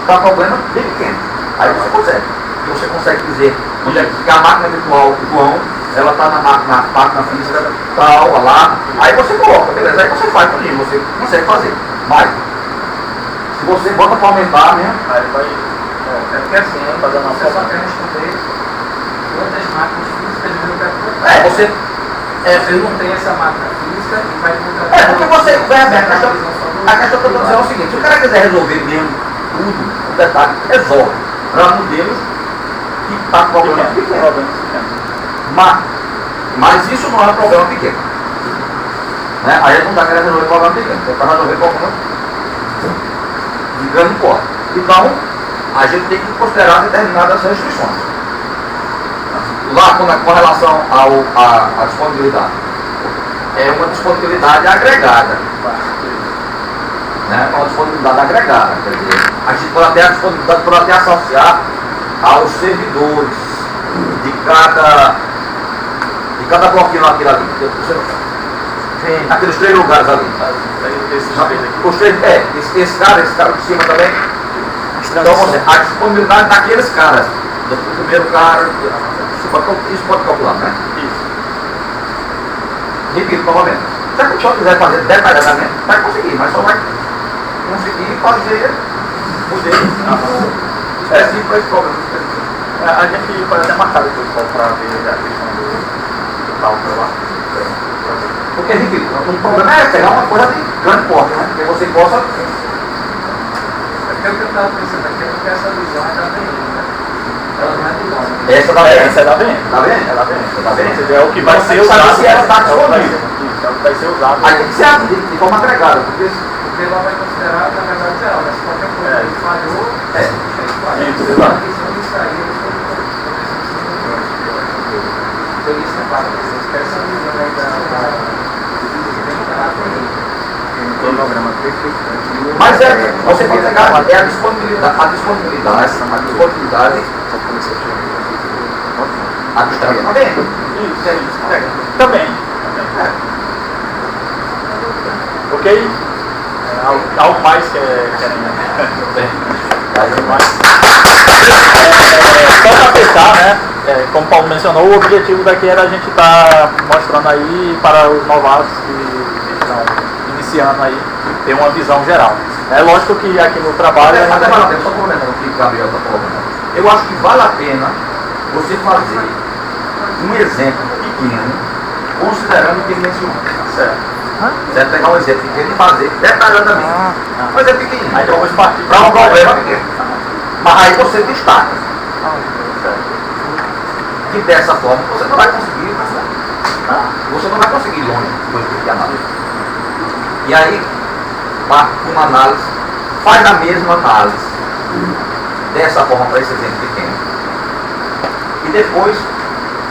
para problemas bem pequenos. Aí você consegue. E você consegue dizer onde é que a máquina virtual, João, ela está na máquina física tal, lá. Aí você coloca, beleza. Aí você faz tudinho, você consegue fazer. Mas, se você bota para aumentar mesmo, Aí vai. É porque assim, você só quer responder quantas máquinas físicas ele vai comprar. você Você não tem essa máquina física e vai comprar. porque você vai aberto. A questão que eu estou dizendo é o seguinte: se o cara quiser resolver mesmo tudo, o detalhe, resolve. Para modelos que está com problema pequeno. Mas isso não é um problema pequeno. Né? Aí ele não está querendo resolver problema pequeno, você está resolver problema de grande porte. Então, a gente tem que considerar determinadas restrições. Lá com relação à disponibilidade. É uma disponibilidade agregada. Né? Uma disponibilidade agregada. Quer dizer, a gente pode até, a disponibilidade pode até associar aos servidores de cada bloquinho daquilo ali. Aqueles 3 lugares ali. Os 3, esse cara de cima também. Então, a disponibilidade daqueles caras, do primeiro cara, isso pode calcular, né? Isso. Repito novamente. Se a pessoa quiser fazer detalhadamente, vai conseguir, mas só vai conseguir fazer modelos específicos para esse problema. A gente pode até marcar depois para ver a questão do cálculo lá. Porque, repito, o problema é pegar uma coisa de grande porte, né? Que você possa. É porque o que eu estava pensando aqui é porque essa visão ainda tem Essa da VM. Essa é da VM. Tá vendo? É da VM. Tá vendo? É o que vai Então, ser você sabe usado. se ela tá É o que vai disponível. ser- isso, é o que vai ser usado. Aí tem que ser de forma agregada, porque Porque ela vai considerar, na verdade, geral, mas se qualquer coisa que falhou, é. Isso, a exato. questão disso aí, eles estão então isso é claro, vocês pensam aí programa perfeito. Mas você tem que pegar a disponibilidade. Administrativa também. Isso. Também. Ok? Algo mais que querem? Algo mais? Só para fechar, né? Como o Paulo mencionou, o objetivo daqui era a gente estar mostrando aí para os novatos que estão iniciando aí, ter uma visão geral. É lógico que aqui no trabalho... Até vale a pena, só comentando o que o Gabriel está falando. Eu acho que vale a pena você fazer um exemplo pequeno, considerando o que ele mencionou. Certo. Você pegar um exemplo pequeno e fazer detalhadamente. Um exemplo pequenininho. Aí depois partir Para um problema pequeno. Mas aí você destaca. E dessa forma você não vai conseguir, você não vai conseguir ir longe depois de análise. E aí, parte com uma análise, faz a mesma análise dessa forma para esse exemplo pequeno. E depois,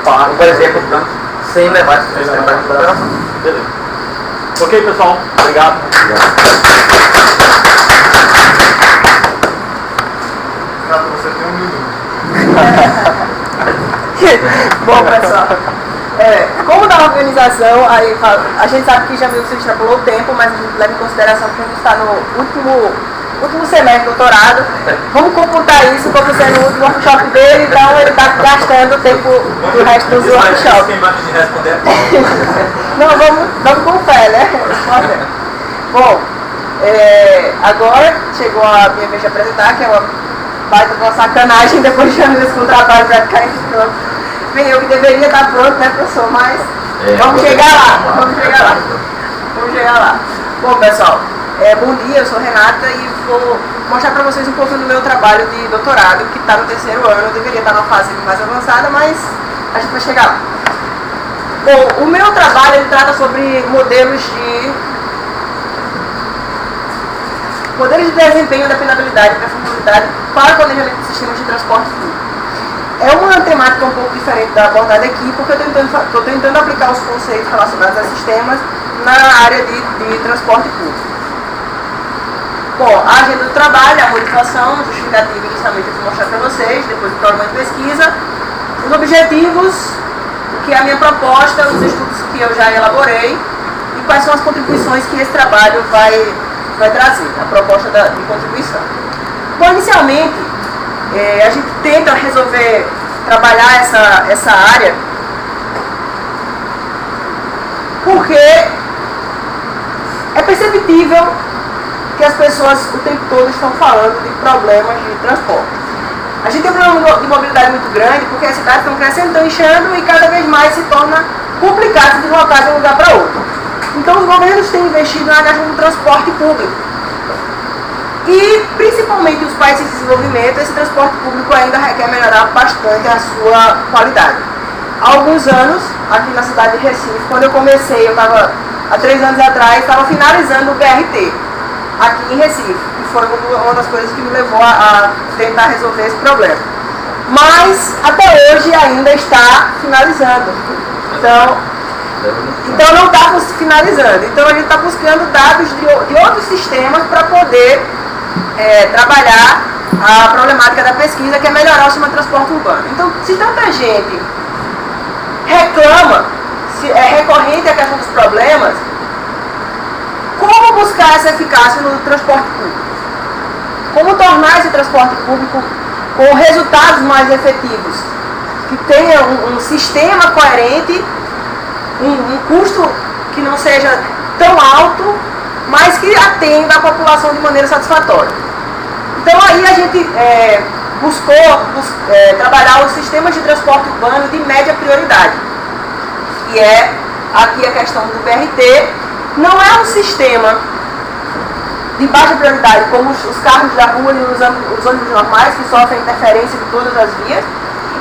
por exemplo, sem levar esse sistema em consideração. Beleza. Ok, pessoal? Obrigado. Renato, você tem um minuto. Bom, pessoal, como da organização, aí, a gente sabe que já viu que você extrapolou o tempo, mas a gente leva em consideração que a gente está no último semestre do doutorado. Vamos computar isso como sendo o último workshop dele, então ele está gastando o tempo do resto dos workshops. Quem vai me responder? Não, vamos com fé, né? Bom, agora chegou a minha vez de apresentar, que é uma baita de uma sacanagem depois de anos com o trabalho praticamente pronto. Bem, eu que deveria estar pronto, né, professor? Mas vamos chegar lá. Bom, pessoal, bom dia, eu sou Renata e vou mostrar para vocês um pouco do meu trabalho de doutorado, que está no terceiro ano. Eu deveria estar numa fase mais avançada, mas a gente vai chegar lá. Bom, o meu trabalho ele trata sobre modelos de desempenho da penabilidade e performabilidade para o planejamento de sistemas de transporte público. É uma temática um pouco diferente da abordada aqui, porque eu estou tentando aplicar os conceitos relacionados a sistemas na área de transporte público. Bom, a agenda do trabalho, a motivação, a justificativa inicialmente eu vou mostrar para vocês, depois do programa de pesquisa, os objetivos, o que é a minha proposta, os estudos que eu já elaborei e quais são as contribuições que esse trabalho vai trazer, a proposta de contribuição. Bom, inicialmente, a gente tenta trabalhar essa área porque é perceptível que as pessoas o tempo todo estão falando de problemas de transporte. A gente tem um problema de mobilidade muito grande porque as cidades estão crescendo, estão inchando e cada vez mais se torna complicado se deslocar de um lugar para outro. Então os governos têm investido na questão do transporte público. E, principalmente os países em desenvolvimento, esse transporte público ainda requer melhorar bastante a sua qualidade. Há alguns anos, aqui na cidade de Recife, quando eu comecei, eu estava, há 3 anos atrás, estava finalizando o BRT, aqui em Recife, que foi uma das coisas que me levou a tentar resolver esse problema. Mas, até hoje, ainda está finalizando. Então não está finalizando. Então, a gente está buscando dados de outros sistemas para poder trabalhar a problemática da pesquisa, que é melhorar o sistema de transporte urbano. Então, se tanta gente reclama, se é recorrente a questão dos problemas, como buscar essa eficácia no transporte público? Como tornar esse transporte público com resultados mais efetivos? Que tenha um sistema coerente, um custo que não seja tão alto, mas que atenda a população de maneira satisfatória. Então aí a gente buscou trabalhar os sistemas de transporte urbano de média prioridade. E aqui a questão do BRT, não é um sistema de baixa prioridade, como os carros da rua e os ônibus normais, que sofrem interferência de todas as vias.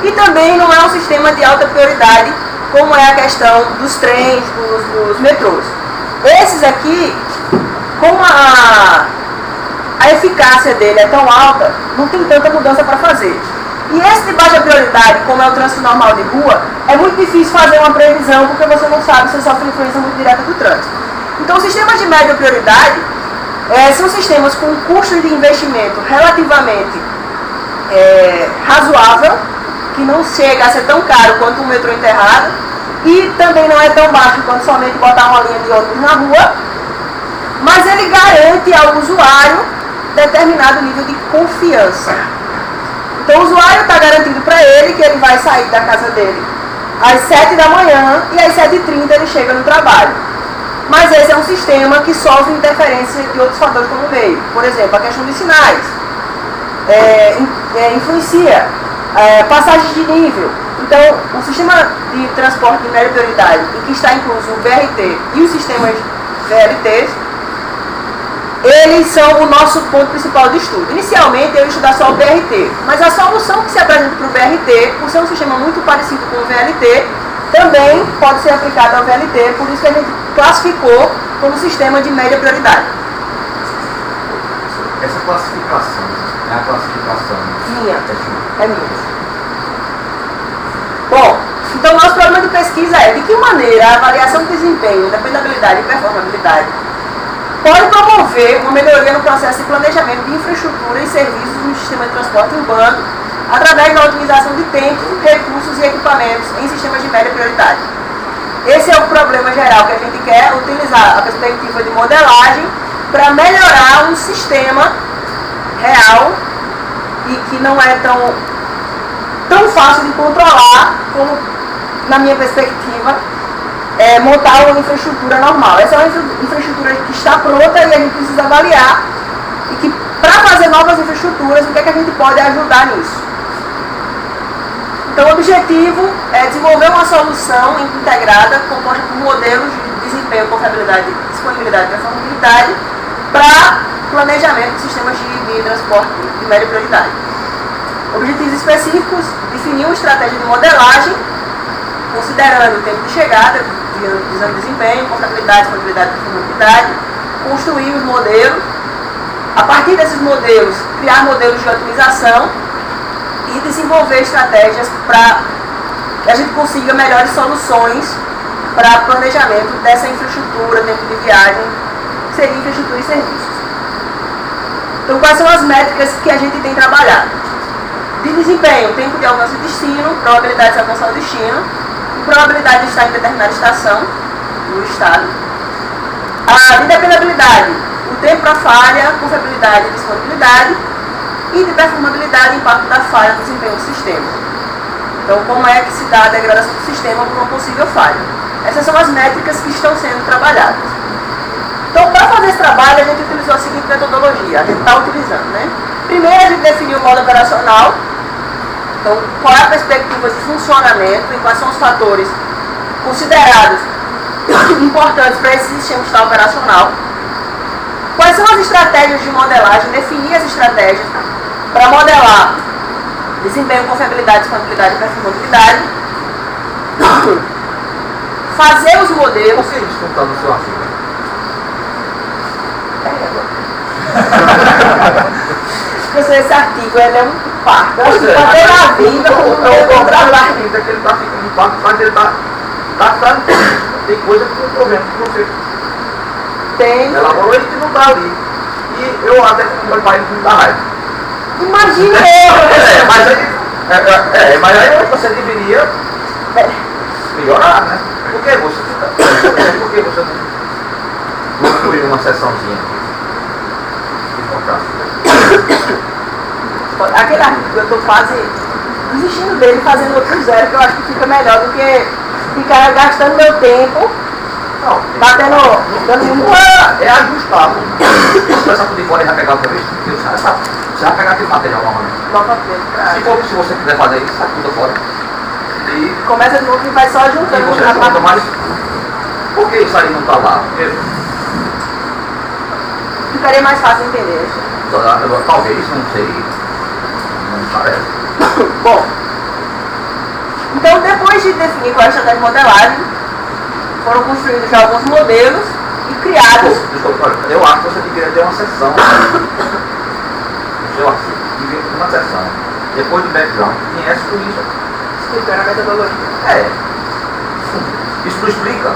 e também não é um sistema de alta prioridade, como é a questão dos trens, dos metrôs. Esses aqui, como a eficácia dele é tão alta, não tem tanta mudança para fazer. E esse de baixa prioridade, como é o trânsito normal de rua, é muito difícil fazer uma previsão, porque você não sabe se sofre influência muito direta do trânsito. Então, os sistemas de média prioridade são sistemas com custo de investimento relativamente razoável, que não chega a ser tão caro quanto um metrô enterrado, e também não é tão baixo quanto somente botar uma linha de ônibus na rua, mas ele garante ao usuário determinado nível de confiança. Então o usuário está garantido para ele que ele vai sair da casa dele às 7 da manhã e às 7h30 ele chega no trabalho. Mas esse é um sistema que sofre interferência de outros fatores como o meio. Por exemplo, a questão dos sinais. Influencia passagens de nível. Então, o sistema de transporte de média prioridade, em que está incluso o BRT e os sistemas VLTs, eles são o nosso ponto principal de estudo. Inicialmente eu ia estudar só o BRT, mas a solução que se apresenta para o BRT, por ser um sistema muito parecido com o VLT, também pode ser aplicada ao VLT, por isso que a gente classificou como sistema de média prioridade. Essa classificação é a classificação Minha. É minha. Bom, então nosso problema de pesquisa é de que maneira a avaliação de desempenho, dependabilidade e performabilidade pode promover uma melhoria no processo de planejamento de infraestrutura e serviços no sistema de transporte urbano através da otimização de tempo, recursos e equipamentos em sistemas de média prioridade. Esse é o problema geral que a gente quer, utilizar a perspectiva de modelagem para melhorar um sistema real e que não é tão fácil de controlar como, na minha perspectiva, montar uma infraestrutura normal. Essa é uma infraestrutura que está pronta e a gente precisa avaliar e que, para fazer novas infraestruturas, o que é que a gente pode ajudar nisso? Então, o objetivo é desenvolver uma solução integrada composta por modelos de desempenho, confiabilidade, disponibilidade e performabilidade para planejamento de sistemas de transporte de média prioridade. Objetivos específicos: definir uma estratégia de modelagem, considerando o tempo de chegada, visando desempenho, confiabilidade, disponibilidade e performabilidade, construir os modelos, a partir desses modelos, criar modelos de otimização e desenvolver estratégias para que a gente consiga melhores soluções para planejamento dessa infraestrutura, tempo de viagem, que seria infraestrutura e serviços. Então, quais são as métricas que a gente tem trabalhado? De desempenho, tempo de alcance e destino, probabilidade de alcançar o destino, e probabilidade de estar em determinada estação no estado. A de dependabilidade, o tempo para falha, confiabilidade e disponibilidade, e de performabilidade, impacto da falha no desempenho do sistema. Então, como é que se dá a degradação do sistema por uma possível falha? Essas são as métricas que estão sendo trabalhadas. Então, para fazer esse trabalho, a gente utilizou a seguinte metodologia, a gente está utilizando, né? Primeiro, a gente definiu o modo operacional. Então, qual é a perspectiva de funcionamento e quais são os fatores considerados importantes para esse sistema estar operacional. Quais são as estratégias de modelagem, definir as estratégias para modelar desempenho, confiabilidade, disponibilidade e performabilidade. Fazer os modelos. Por que isso não está no seu artigo? Esse artigo ele é um parto. Eu acho que Pois até na vida, o trabalho que ele está ficando impacto, mas ele está tem coisa que tem um problema que você tem. elaborou e que não está ali. E eu até como meu pai não dá raiva. Imagina eu! Mas aí você deveria melhorar, né? Por que você não incluiu uma sessãozinha de focar? Aquele artigo eu estou quase desistindo dele, fazendo outro zero, que eu acho que fica melhor do que ficar gastando meu tempo, Não, dando é ajustável. O pessoal de fora vai pegar o preço. Você vai pegar aquele material novamente. Se você quiser fazer isso, sai tudo fora. E começa de novo e vai só juntando. você junta mais. Por que isso aí não está lá? Porque Ficaria mais fácil de entender. talvez, não sei. Não parece. Bom, Então, depois de definir qual é a estratégia de modelagem, foram construídos já alguns modelos e criados. Desculpa, olha, eu acho que você deveria ter uma sessão no seu artigo, devia ter uma sessão, depois do background, que conhece tudo isso. Explicando a metodologia. É. Isso não explica. O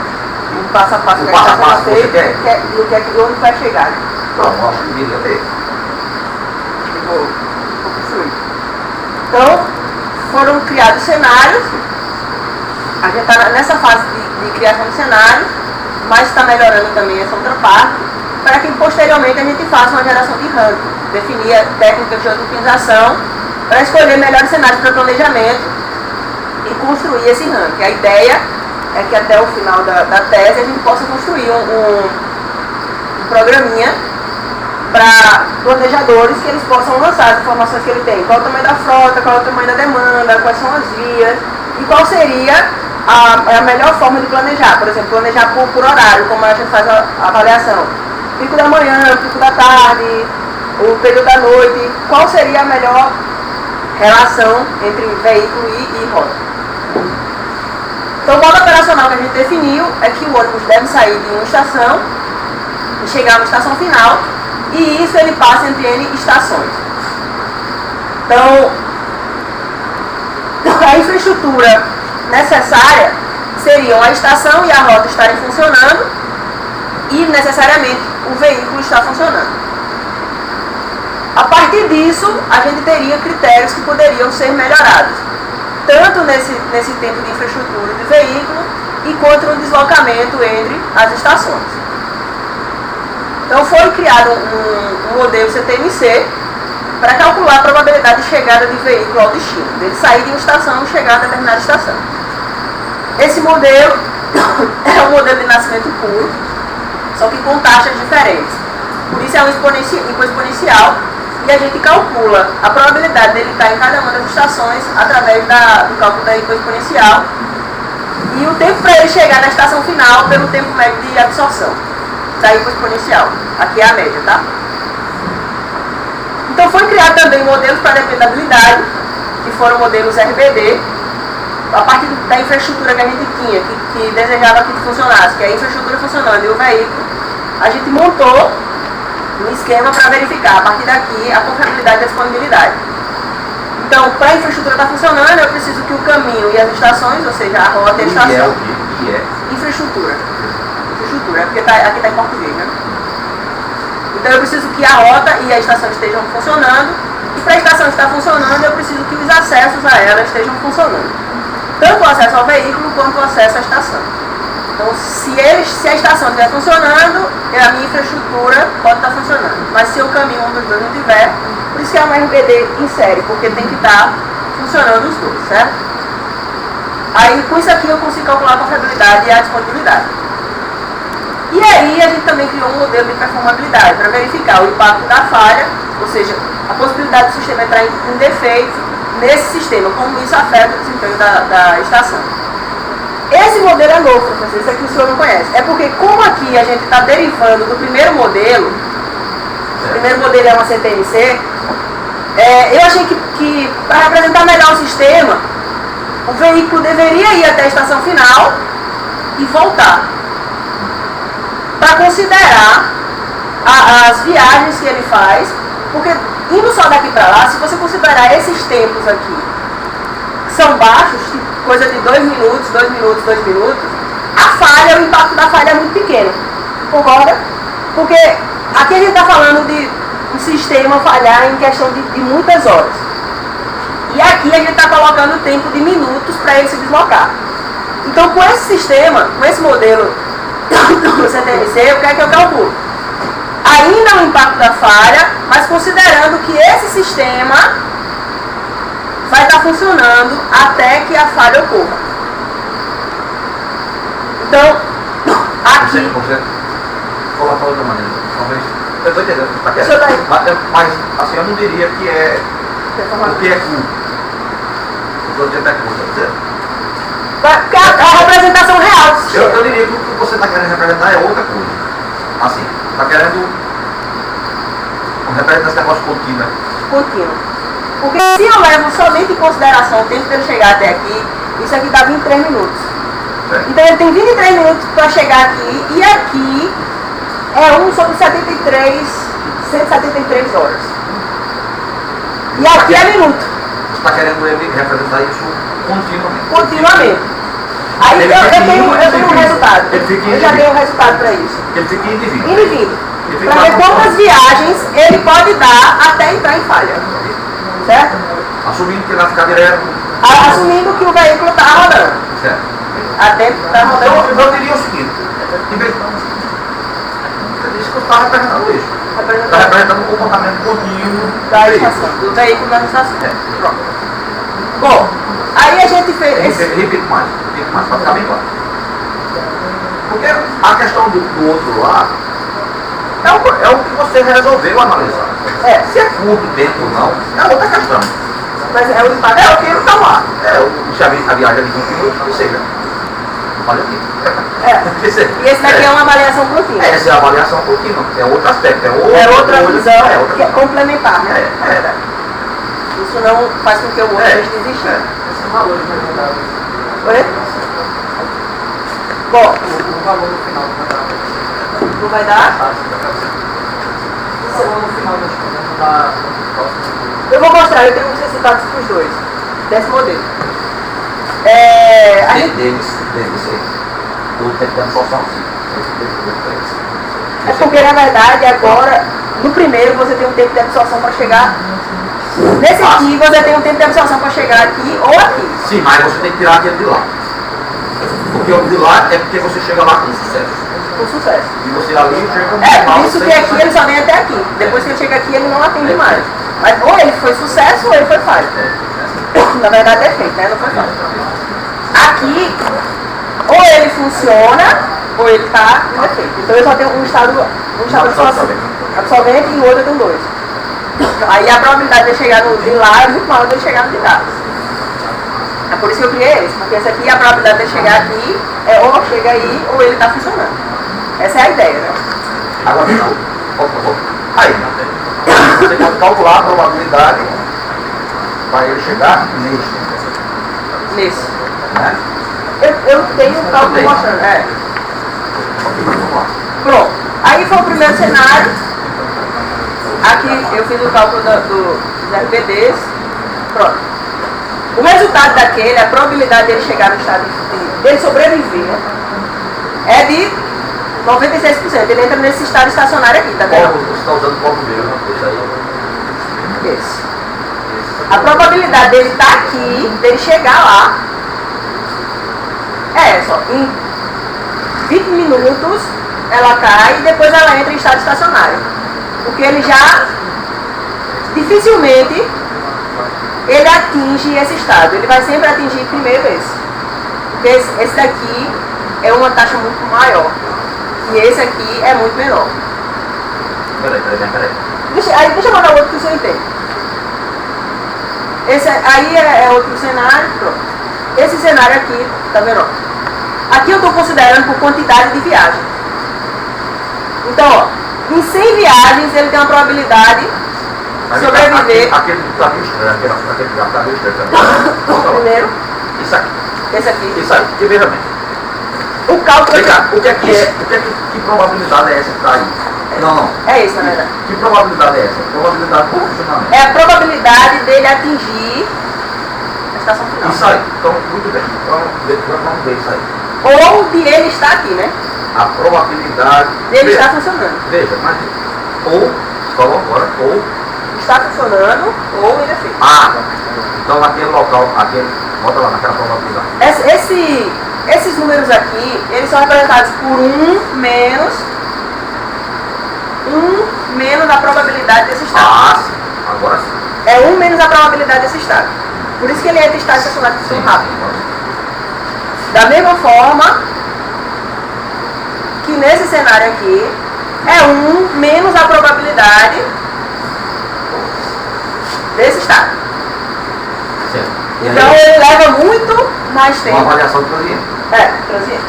passo a passo O que passo a está passo sendo que você feito quer. e o que é que onde vai chegar. Não, eu acho que deveria ter. Vou construir. Então, foram criados cenários. A gente está nessa fase de criação de cenários, mas está melhorando também essa outra parte, para que posteriormente a gente faça uma geração de ranking, definir técnicas de otimização para escolher melhores cenários para planejamento e construir esse ranking. A ideia é que até o final da tese a gente possa construir um programinha para planejadores, que eles possam lançar as informações que ele tem, qual é o tamanho da frota, qual é o tamanho da demanda, quais são as vias e qual seria a melhor forma de planejar. Por exemplo, planejar por horário, como a gente faz a avaliação. Pico da manhã, pico da tarde, o período da noite, qual seria a melhor relação entre veículo e rota. Então, o modo operacional que a gente definiu é que o ônibus deve sair de uma estação e chegar na estação final, e isso ele passa entre N estações. Então, a infraestrutura necessária seriam a estação e a rota estarem funcionando e, necessariamente, o veículo estar funcionando. A partir disso, a gente teria critérios que poderiam ser melhorados, tanto nesse tempo de infraestrutura de veículo e quanto no deslocamento entre as estações. Então foi criado um modelo CTMC para calcular a probabilidade de chegada de veículo ao destino, dele sair de uma estação e chegar a determinada estação. Esse modelo é um modelo de nascimento puro, só que com taxas diferentes. Por isso é um exponencial, e a gente calcula a probabilidade dele estar em cada uma das estações através do cálculo da exponencial e o tempo para ele chegar na estação final pelo tempo médio de absorção da exponencial. Aqui é a média, tá? Então foi criado também modelos para dependabilidade, que foram modelos RBD, a partir da infraestrutura que a gente tinha, que desejava que funcionasse, que é a infraestrutura funcionando e o veículo, a gente montou um esquema para verificar a partir daqui a confiabilidade da disponibilidade. Então, para a infraestrutura estar funcionando, eu preciso que o caminho e as estações, ou seja, a rota e a estação. Infraestrutura. Infraestrutura, porque aqui está em português, né? Então eu preciso que a rota e a estação estejam funcionando, e para a estação estar funcionando, eu preciso que os acessos a ela estejam funcionando. Tanto o acesso ao veículo quanto o acesso à estação. Então, se a estação estiver funcionando, a minha infraestrutura pode estar funcionando. Mas se o caminho um dos dois não tiver, por isso que é uma RBD em série, porque tem que estar funcionando os dois, certo? Aí, com isso aqui, eu consigo calcular a confiabilidade e a disponibilidade. E aí, a gente também criou um modelo de performabilidade para verificar o impacto da falha, ou seja, a possibilidade do sistema entrar em defeito nesse sistema, como isso afeta o desempenho da estação. Esse modelo é novo, professor, isso aqui o senhor não conhece. É porque, como aqui a gente está derivando do primeiro modelo, o primeiro modelo é uma CTMC, eu achei que para representar melhor o sistema, o veículo deveria ir até a estação final e voltar. Para considerar as viagens que ele faz, porque indo só daqui para lá, se você considerar esses tempos aqui, que são baixos, tipo, coisa de 2 minutos, 2 minutos, 2 minutos, a falha, o impacto da falha é muito pequeno. Concorda? Porque aqui a gente está falando de um sistema falhar em questão de muitas horas. E aqui a gente está colocando o tempo de minutos para ele se deslocar. Então, com esse sistema, com esse modelo do CTMC, o que é que eu calculo? Ainda o impacto da falha, mas considerando que esse sistema vai estar funcionando até que a falha ocorra. Então, aqui... Coloca de outra maneira, talvez... Eu estou entendendo, Deixa eu dar aí. mas assim, eu não diria que é... O que é cu? Os outros até cu, tá dizendo? Porque a representação real do sistema. Eu diria que o que você está querendo representar é outra coisa. Assim, está querendo representar esse negócio contínuo. Contínuo. Porque se eu levo somente em consideração o tempo dele chegar até aqui Isso aqui dá 23 minutos. Certo. Então ele tem 23 minutos para chegar aqui, e aqui é 1 sobre 173 horas. E aqui é minuto, Você está querendo ele representar isso continuamente. continuamente. Aí eu tenho um resultado. Eu já tenho um resultado para isso. Ele fica indivíduo. Indivíduo. Ele fica Para ver lá quantas no- viagens ele pode dar até entrar em falha. Certo? Assumindo que ele vai ficar direto. Assumindo que o veículo está rodando. Certo. Até está Então, rodando. eu diria o seguinte, em vez de você disse que eu estava representando isso. Está representando o comportamento contínuo Da do veículo. estação, do veículo da estação. É. Pronto. Bom, aí a gente fez. Repito mais, para ficar bem claro. Porque a questão do outro lado é o que você resolveu analisar. É. Se é curto tempo ou não, é outra questão. Mas é o impacto. É o que ele está lá. Se a viagem é de 20 minutos, que seja. Olha aqui. É. E esse daqui é uma avaliação contínua. Essa é a avaliação contínua. É outro aspecto. É outra visão É outra que é visão. complementar, né? É, é. Isso não faz com que o outro É. deixe de existir. Esse valor de mandar Oi? Bom, o valor no final do mandar. não vai dar? O valor no final das contas não dá próximo. Eu vou mostrar, eu tenho os resultados para os dois, desse modelo. A gente, Deles, o tempo de absorção, sim. é porque na verdade agora, no primeiro você tem um tempo de absorção para chegar. Nesse aqui você tem um tempo de absorção para chegar aqui ou aqui. Sim, mas você tem que tirar aquele de lá. Porque o de lá é porque você chega lá com sucesso. Com sucesso. E você ali chega Por isso que aqui ele só vem até aqui. Depois que ele chega aqui ele não atende mais. Mas ou ele foi sucesso ou ele foi falha. Na verdade é feito, né? Não foi falha. Aqui, ou ele funciona, ou ele está em defeito. Então eu só tenho um estado absolvente e o outro eu tenho dois. Aí a probabilidade de ele chegar no de lá é muito maior do que ele chegar no de cá. É por isso que eu criei esse, porque esse aqui a probabilidade de ele chegar aqui é ou chega aí ou ele está funcionando. Essa é a ideia, né? Agora não. Aí, você pode calcular a probabilidade para ele chegar Nesse. né? Eu tenho um cálculo Tem. mostrando. É. Ok, vamos lá. Pronto. Aí foi o primeiro cenário. Aqui eu fiz o cálculo dos RPDs. Pronto. O resultado daquele, a probabilidade dele chegar no estado dele sobreviver, é de 96%. Ele entra nesse estado estacionário aqui, tá vendo? Você está usando qual primeiro? Esse aí. Esse. A probabilidade dele estar aqui, dele chegar lá, é só em 20 minutos ela cai e depois ela entra em estado estacionário. Porque ele já dificilmente ele atinge esse estado. Ele vai sempre atingir primeiro esse. Porque esse daqui é uma taxa muito maior. E esse aqui é muito menor. Peraí. Deixa eu mandar outro que o senhor entende. Esse aí é outro cenário. Pronto. Esse cenário aqui, tá vendo? Aqui eu estou considerando por quantidade de viagem. Então, ó, em 100 viagens ele tem uma probabilidade de sobreviver. Aquele está meio estranho, aquele está meio estranho também. Primeiro, Isso aqui. esse aqui. Isso aí, que veja bem. O cálculo Vem cá, que probabilidade é essa que está aí? Não. é esse, na verdade. Que probabilidade é essa? Probabilidade do funcionamento. É a probabilidade dele atingir a estação final. Isso aí. Então, muito bem. Então, vamos ver isso aí. Ou de ele estar aqui, né? A probabilidade... Dele Veja, estar funcionando. Veja, mas... Ou, falou agora, ou... Está funcionando ou ele é feito. Então naquele local, bota lá naquela probabilidade. Esses números aqui, eles são representados por 1 menos a probabilidade desse estado. Sim. Agora sim. É 1 menos a probabilidade desse estado. Por isso que ele entra em estado estacionário de função rápido. Da mesma forma que nesse cenário aqui, é 1 menos a probabilidade desse estado. Certo. E Então aí, ele leva muito mais uma tempo. avaliação do cliente. Transiente.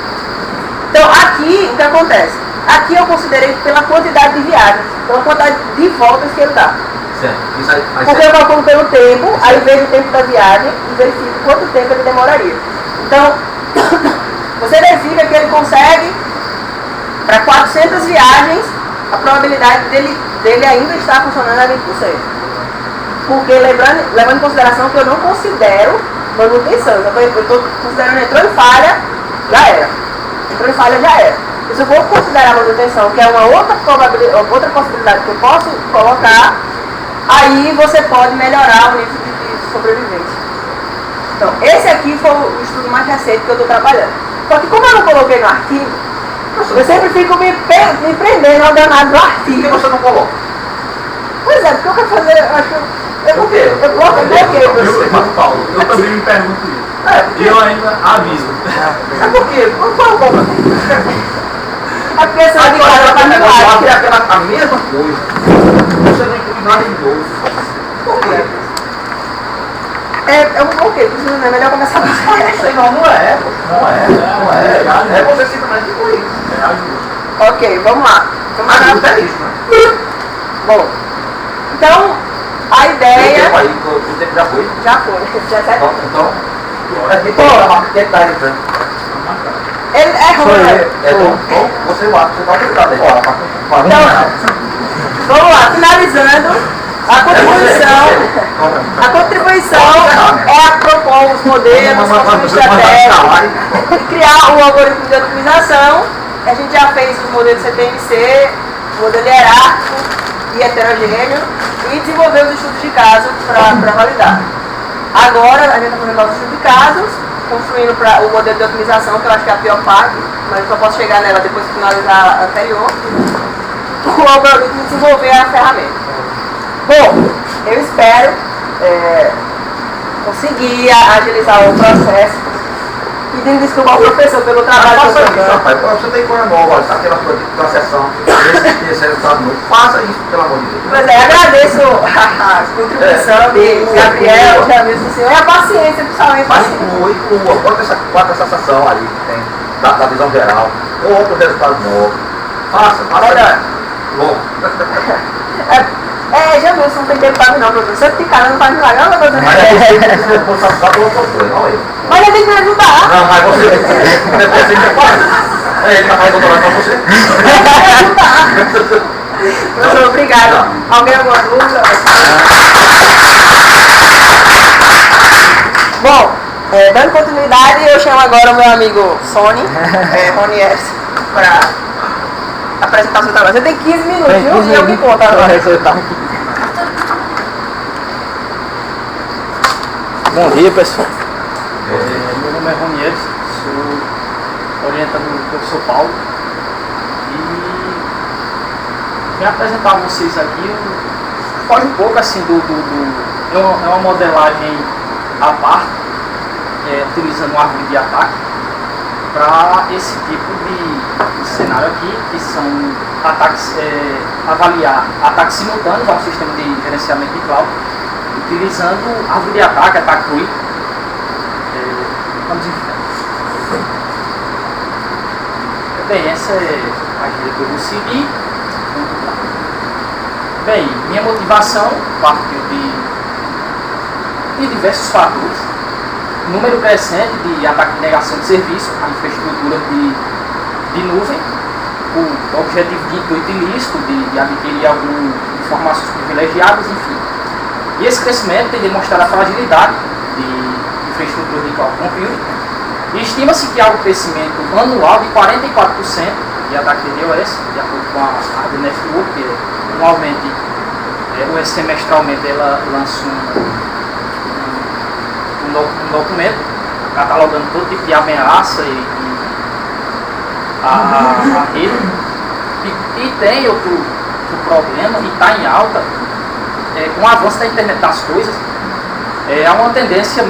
Então aqui, o que acontece? Aqui eu considerei pela quantidade de viagens, pela quantidade de voltas que ele dá. Certo. Isso aí, Porque eu calculo pelo tempo, aí vejo o tempo da viagem e verifico quanto tempo ele demoraria. Então, você verifica que ele consegue, para 400 viagens, a probabilidade dele ainda estar funcionando é 20%. Porque levando em consideração que eu não considero manutenção, eu estou considerando entrou em falha, já era. Entrou em falha, já era. E se eu for considerar manutenção, que é uma outra possibilidade que eu posso colocar, aí você pode melhorar o nível de sobrevivência. Então, esse aqui foi o estudo mais recente que eu estou trabalhando. Só que como eu não coloquei no artigo, eu sempre fico me prendendo ao danado do artigo. Por que você não coloca? Pois é, porque eu quero fazer, eu acho que eu bloqueei, Paulo, eu também me pergunto isso. E eu ainda aviso. É porque, qual o problema? É porque você vai de cara para é a mesma coisa. Você não inclui nada em novo. Por quê? É um bloqueio, é melhor começar a buscar. Não sei, não é. Não é. É você simplesmente incluir. Ok, vamos lá. Ajuda é isso, né? Bom, então, a ideia... O tempo já foi? Já foi, 17. Então, quem tá aí, Ele é ruim. Então, você tá autorizado aí. Então, vamos lá, finalizando, a contribuição é a propor os modelos, construir estratégias, criar o algoritmo de otimização. A gente já fez os modelos CTMC, modelo hierárquico e heterogêneo, e desenvolver os estudos de caso para validar. Agora, a gente está fazendo nossos estudos de casos, construindo o modelo de otimização, que eu acho que é a pior parte, mas eu só posso chegar nela depois de finalizar a anterior, o algoritmo desenvolver a ferramenta. Bom, eu espero conseguir agilizar o processo, pedindo desculpa ao professor pelo trabalho que eu estou dando. Rapaz, você tem coisa nova, está aquela coisa da sessão, esse resultado novo. Faça isso, pelo amor de Deus. Pois é, agradeço a contribuição de Gabriel, Jamil, do senhor, e a paciência, principalmente. Mas inclua, bota essa sessão aí que tem, da visão geral, com outros resultados novos. Faça logo. Jamil, você não tem tempo para mim não, professor. Você fica não faz milagre, não, professor. Mas é você pode passar por outra coisa, não eu. Mas ele tem que me ajudar. Não, mas você ele vai doutorado para você. Ele tem que me ajudar. Professor, obrigado. Alguém alguma dúvida? Bom, dando continuidade, eu chamo agora o meu amigo Sony, Rony Erce, para apresentar o seu trabalho. Você tem 15 minutos, viu? E eu que conto agora. Bom dia, pessoal. Meu nome é Ronieri, sou orientador do professor Paulo e vim apresentar a vocês aqui, foge um pouco assim é uma modelagem à parte, utilizando uma árvore de ataque para esse tipo de cenário aqui, que são ataques, avaliar ataques simultâneos a um sistema de gerenciamento de cloud, utilizando árvore de ataque, attack tree. Vamos em frente. Bem, essa é a guia que eu vou seguir. Bem, minha motivação partiu de diversos fatores. Número crescente de ataque de negação de serviço, a infraestrutura de nuvem, o objetivo de intuito ilícito, de adquirir algumas informações privilegiadas, enfim. E esse crescimento tem demonstrado a fragilidade de infraestrutura de cloud computing. E estima-se que há um crescimento anual de 44% de ataque de DDoS, de acordo com a The Network, que anualmente, semestralmente, ela lança um documento catalogando todo tipo de ameaça a rede. E tem outro problema, e está em alta, com o avanço da internet das coisas, há uma tendência,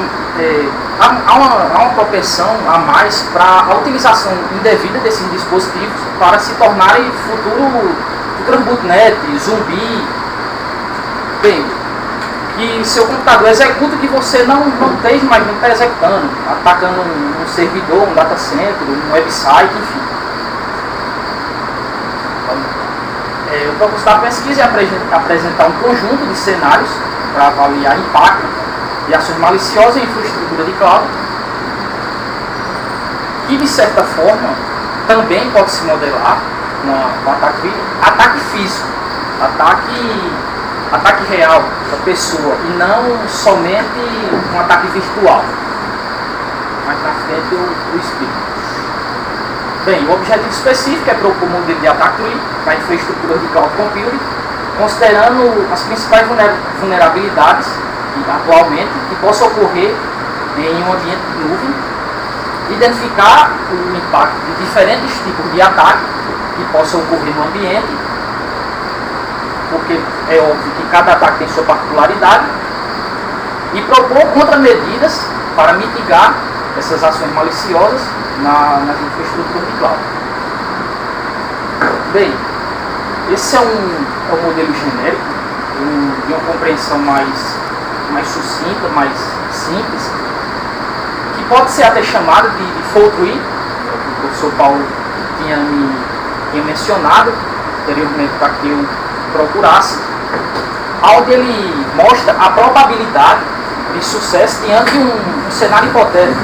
há uma propensão a mais para a utilização indevida desses dispositivos para se tornarem futuras botnet, zumbi. Bem, que seu computador executa o que você não esteja, mas não está executando, atacando um servidor, um data center, um website, enfim. O propósito da pesquisa é apresentar um conjunto de cenários para avaliar impacto de ações maliciosas em infraestrutura de cloud, que de certa forma também pode se modelar com ataque físico, ataque real da pessoa, e não somente um ataque virtual. Mais na frente eu explico. Bem, o objetivo específico é propor um modelo de ataque para infraestrutura de cloud computing, considerando as principais vulnerabilidades atualmente que possam ocorrer em um ambiente de nuvem, identificar o impacto de diferentes tipos de ataque que possam ocorrer no ambiente, porque é óbvio que cada ataque tem sua particularidade, e propor contramedidas para mitigar essas ações maliciosas nas infraestruturas de cloud. Bem, esse é um modelo genérico, de uma compreensão mais sucinta, mais simples, que pode ser até chamado de fault tree, que o professor Paulo tinha mencionado anteriormente para que eu procurasse, onde ele mostra a probabilidade de sucesso diante de um cenário hipotético,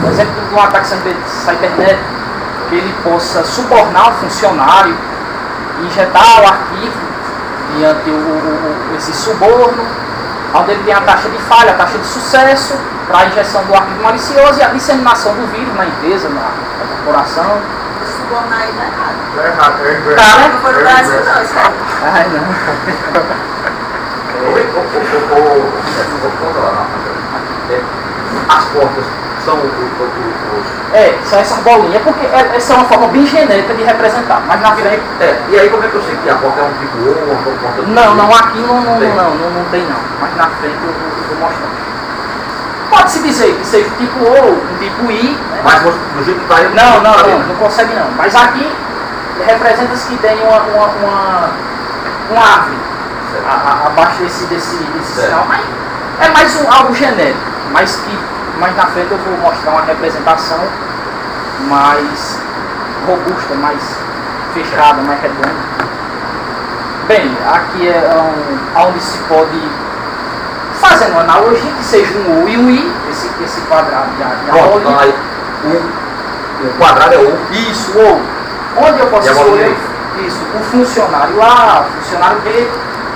um exemplo de um ataque cibernético, que ele possa subornar o funcionário, injetar o arquivo diante esse suborno, onde ele tem a taxa de falha, a taxa de sucesso para a injeção do arquivo malicioso e a disseminação do vírus na empresa, na corporação. Subornar aí não é errado. É errado, é inverso. Tá, não foi no Brasil não, isso aí. Ai, não. As portas são São essas bolinhas, porque essa é uma forma bem genérica de representar, mas na frente... e aí como é que eu sei que a porta é um tipo O ou uma porta Não, aqui não tem não, mas na frente eu vou mostrar. Pode-se dizer que seja tipo O, um tipo I, né? Mas do jeito que está aí... Não consegue não, mas aqui representa-se que tem uma árvore abaixo desse sinal, mas é mais algo genérico, mas mais na frente eu vou mostrar uma representação mais robusta, mais fechada, mais redonda. Bem, aqui é onde se pode, fazendo uma analogia, que seja um U e um I, esse quadrado de bolinha. O quadrado é O. Isso, O. Onde eu posso escolher isso? O funcionário A, o funcionário B,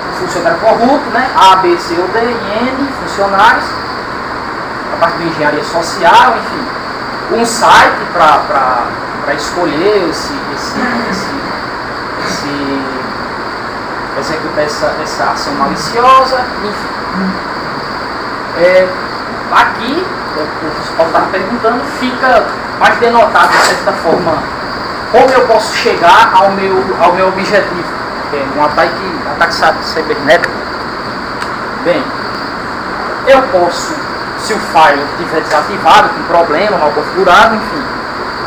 o funcionário corrupto, né? A, B, C ou D, N, funcionários, a parte de engenharia social, enfim. Um site para escolher executar essa ação maliciosa, enfim. Aqui, o pessoal estava perguntando, fica mais denotado, de certa forma, como eu posso chegar ao meu objetivo, que é um ataque cibernético. Bem, eu posso, se o file estiver desativado, com problema, mal configurado, enfim,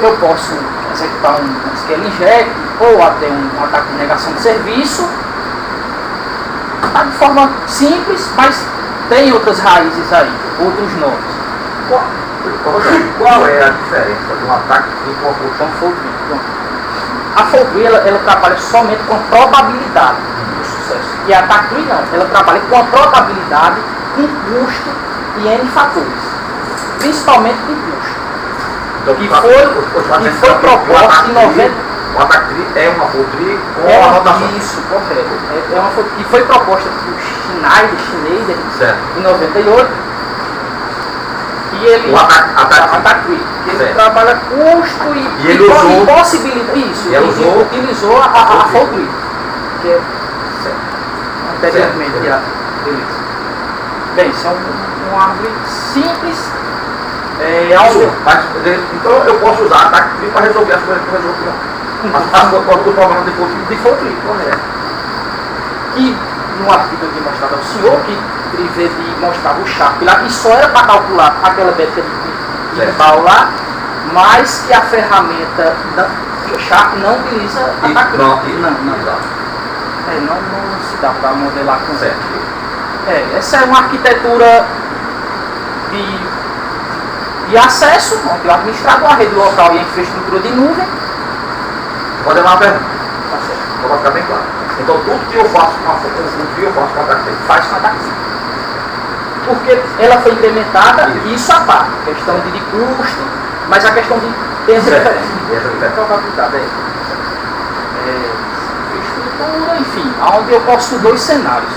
eu posso executar um SQL inject ou até um ataque de negação de serviço, tá de forma simples, mas tem outras raízes aí, outros nomes. Qual é a diferença de um ataque e uma função fault tree? A fault tree ela trabalha somente com a probabilidade do sucesso. E a attack tree não, ela trabalha com a probabilidade, com custo e N fatores. Principalmente com custo. Então, que foi proposto em 90. O attack tree é uma fault tree com a anotação. Isso, correto. É uma fault tree que foi proposta por Schneider em 98. E ele, o attack tree. Ele trabalha custo e ele usou, possibilita isso. Ele utilizou a fault tree, que é anteriormente. Beleza. Bem, isso é uma árvore simples. Então eu posso usar a attack tree para resolver as coisas que eu resolvo. O problema de fault tree, correto. Que no artigo aqui mostrado ao senhor, que em vez de mostrar o Sharp lá, que só era para calcular aquela métrica de pau lá, mas que a ferramenta da Sharp não utiliza ataque. Não se dá para modelar com certo. Essa é uma arquitetura de acesso, onde o administrador, a rede local e a infraestrutura de nuvem. Pode dar uma pergunta. Só para ficar bem claro. Então tudo que eu faço com a TAC Faz com a TAC. Porque ela foi implementada, isso a parte, questão de custo, mas a questão de tempo é diferente. Probabilidade estrutura, enfim, onde eu posso ter dois cenários.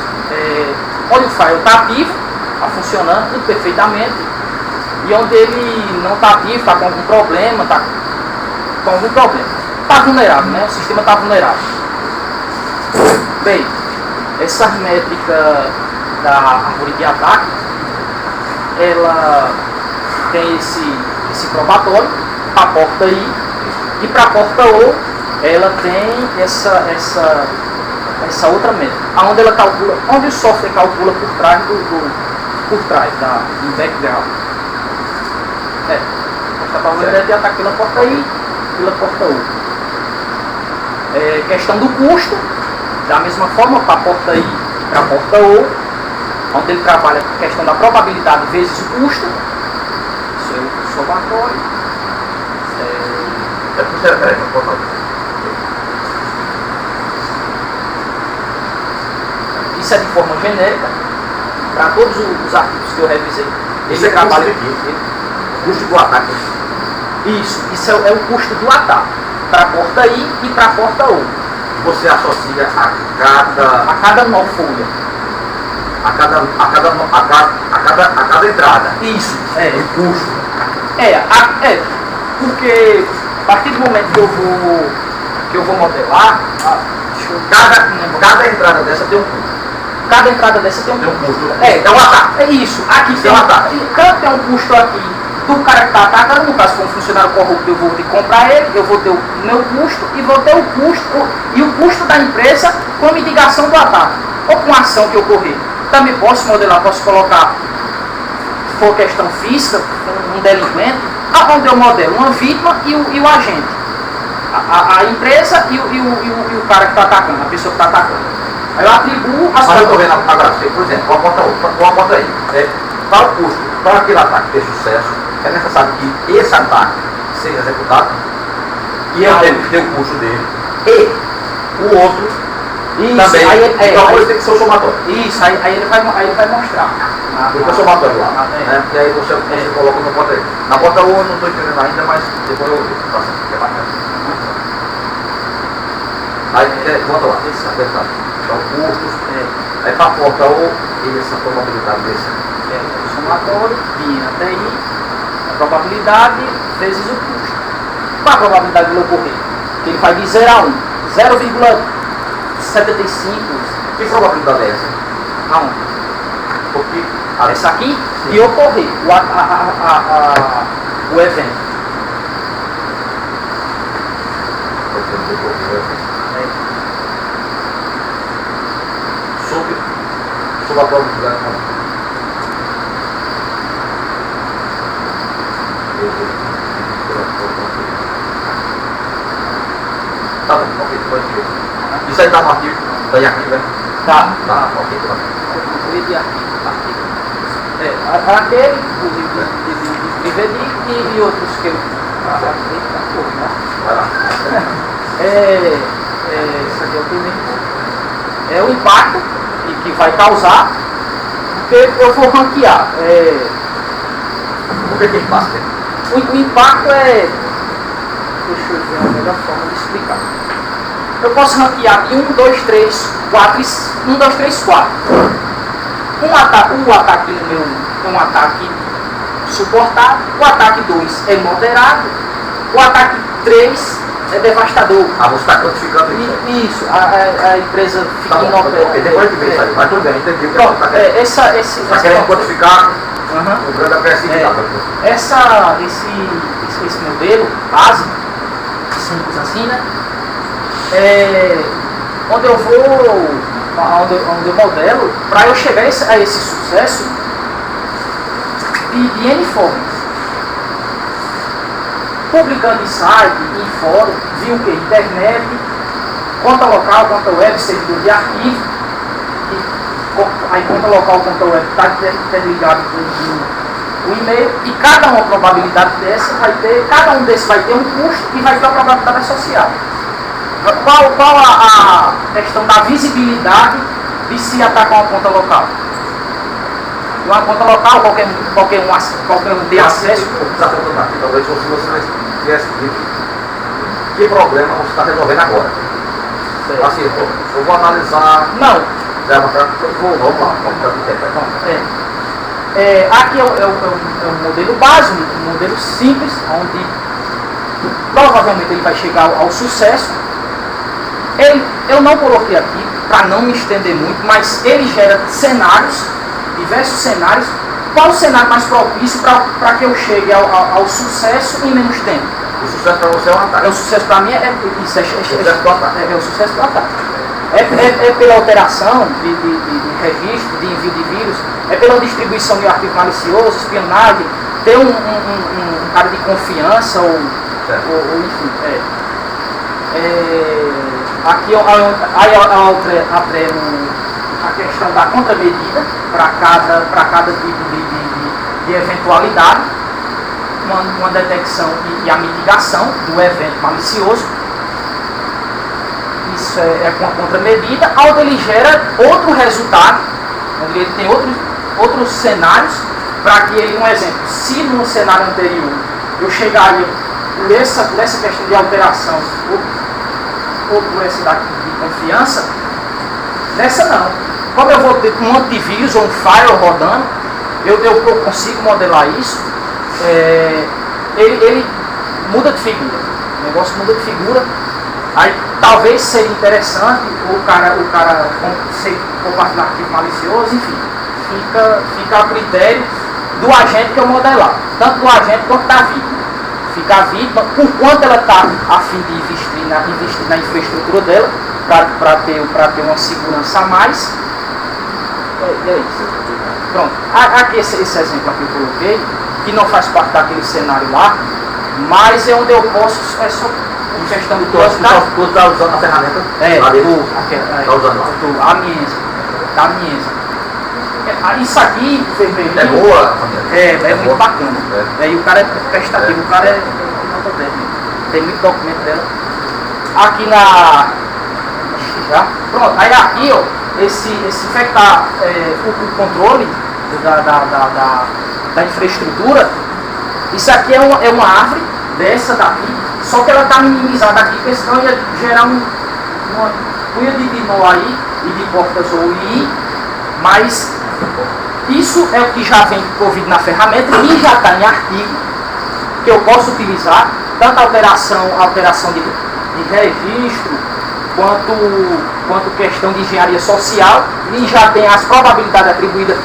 Onde o file está ativo, está funcionando tudo perfeitamente, e onde ele não está ativo, está com algum problema, está vulnerável, né? O sistema está vulnerável. Bem, essa métrica da árvore de ataque, ela tem esse probatório para a porta I, e para a porta O ela tem essa outra métrica, onde ela calcula, onde o software calcula por trás do background. Está falando de ataque pela porta I, pela porta U. Questão do custo, da mesma forma para a porta I, para a porta U, onde ele trabalha com a questão da probabilidade vezes o custo, seu somatório. Isso é de forma genérica, para todos os artigos que eu revisei. Esse trabalho aqui, custo do ataque. Isso é o custo do ataque, para a porta I e para a porta U. Você associa a cada nó folha. A cada entrada. Isso, o custo. Porque a partir do momento que eu vou modelar, cada entrada dessa tem um custo. Cada entrada dessa tem um custo. É um ataque. É isso. Aqui tem um ataque. Tem um custo aqui do cara que está atacando. No caso, se for um funcionário corrupto, eu vou ter que comprar ele, eu vou ter o meu custo e vou ter o custo da empresa com a mitigação do ataque. Ou com a ação que ocorrer. Também posso modelar, posso colocar, se for questão física, um delinquente, onde eu modelo uma vítima e o agente. A empresa e o cara que está atacando, a pessoa que está atacando. Aí eu atribuo as coisas. Mas eu estou vendo agora, por exemplo, uma porta aí. Para o custo, para aquele ataque ter sucesso, é necessário que esse ataque seja executado e eu tenho que ter o custo dele e o outro isso, também. Então por isso tem que ser o somatório. Isso, aí ele vai mostrar. Porque é o somatório lá. Né? E aí você coloca na porta aí. Na porta 1 eu não estou entendendo ainda, mas depois eu vejo. Tá certo, que é bacana. Aí volta lá, isso é verdade. Então custos, aí para a porta O e essa probabilidade desse. O somatório, vinha até aí, a probabilidade vezes o custo. Qual a probabilidade de ele ocorrer? Que ele vai de 0 a 1, 0,75. Que probabilidade é essa? Aonde? Porque essa aqui de ocorrer o evento. Sobre a probabilidade não. Tá bom, ok, pode ver. Isso aí tá no artigo, tá em arquivo, né? Tá, ok, tá bom. Aquele, inclusive, de Vedic e outros que eu. Vai lá. Isso aqui é o primeiro. É o impacto que vai causar, porque eu vou ranquear. O que é impacto? O impacto é. Deixa eu ver a melhor forma de explicar. Eu posso ranquear de 1, 2, 3, 4. 1, 2, 3, 4. O ataque número 1 é um ataque suportável. O ataque 2 é moderado. O ataque 3 é devastador. Você está quantificando isso? Isso, a empresa fica inoperante. Depois de ver isso aí, mas tudo bem, entendi o que você está querendo. Está querendo quantificar o grande agressividade. Esse modelo básico, simples assim, né? Onde eu modelo, para eu chegar a esse sucesso de N formas. Publicando em site, em fórum, via o que? Internet, conta local, conta web, servidor de arquivo. Aí conta local, conta web está interligado com o e-mail. E cada uma probabilidade dessa vai ter, cada um desses vai ter um custo e vai ter uma probabilidade associada. qual a questão da visibilidade de se atacar uma conta local? Uma conta local, qualquer um tem acesso. Talvez se você tivesse dito que problema você está resolvendo agora. Assim, eu vou analisar. Não. Vamos lá. Aqui é um modelo básico, um modelo simples, onde provavelmente ele vai chegar ao sucesso. Eu não coloquei aqui para não me estender muito, mas ele gera cenários, diversos cenários. Qual o cenário mais propício para que eu chegue ao sucesso em menos tempo? O sucesso para você é um ataque. O sucesso para mim é isso, o sucesso do ataque. É o sucesso do ataque. É pela alteração de registro, de envio de vírus, é pela distribuição de arquivo malicioso, espionagem, ter um cara de confiança ou enfim. Aqui a questão da contramedida para cada tipo de eventualidade, uma detecção e a mitigação do evento malicioso. Isso é com a contramedida, onde ele gera outro resultado, onde ele tem outros cenários, para que ele, um exemplo, se no cenário anterior eu chegaria por essa questão de alteração ou por essa de confiança, nessa não. Como eu vou ter um antivírus ou um firewall rodando, eu consigo modelar isso, ele muda de figura, o negócio muda de figura. Aí talvez seria interessante o cara compartilhar arquivo malicioso, enfim, fica a critério do agente que eu modelar, tanto do agente quanto da vítima. Fica a vítima, por quanto ela está a fim de investir na infraestrutura dela, para ter uma segurança a mais. É isso. Pronto. Aqui esse exemplo aqui eu coloquei, que não faz parte daquele cenário lá, mas é onde eu posso, só questão do tu está usando a ferramenta? Está usando a Mienza. Isso aqui, vermelho. É boa? É muito bacana. E o cara é prestativo, o cara é nota 10. Tem muito documento dela. Aqui pronto, aí aqui, ó, esse infectar o controle da infraestrutura, isso aqui é uma árvore dessa daqui. Só que ela está minimizada aqui, porque senão ia gerar uma punha de nó aí e de portas OI, mas isso é o que já vem envolvido na ferramenta e já está em arquivo, que eu posso utilizar, tanto alteração de registro, quanto questão de engenharia social, e já tem as probabilidades atribuídas,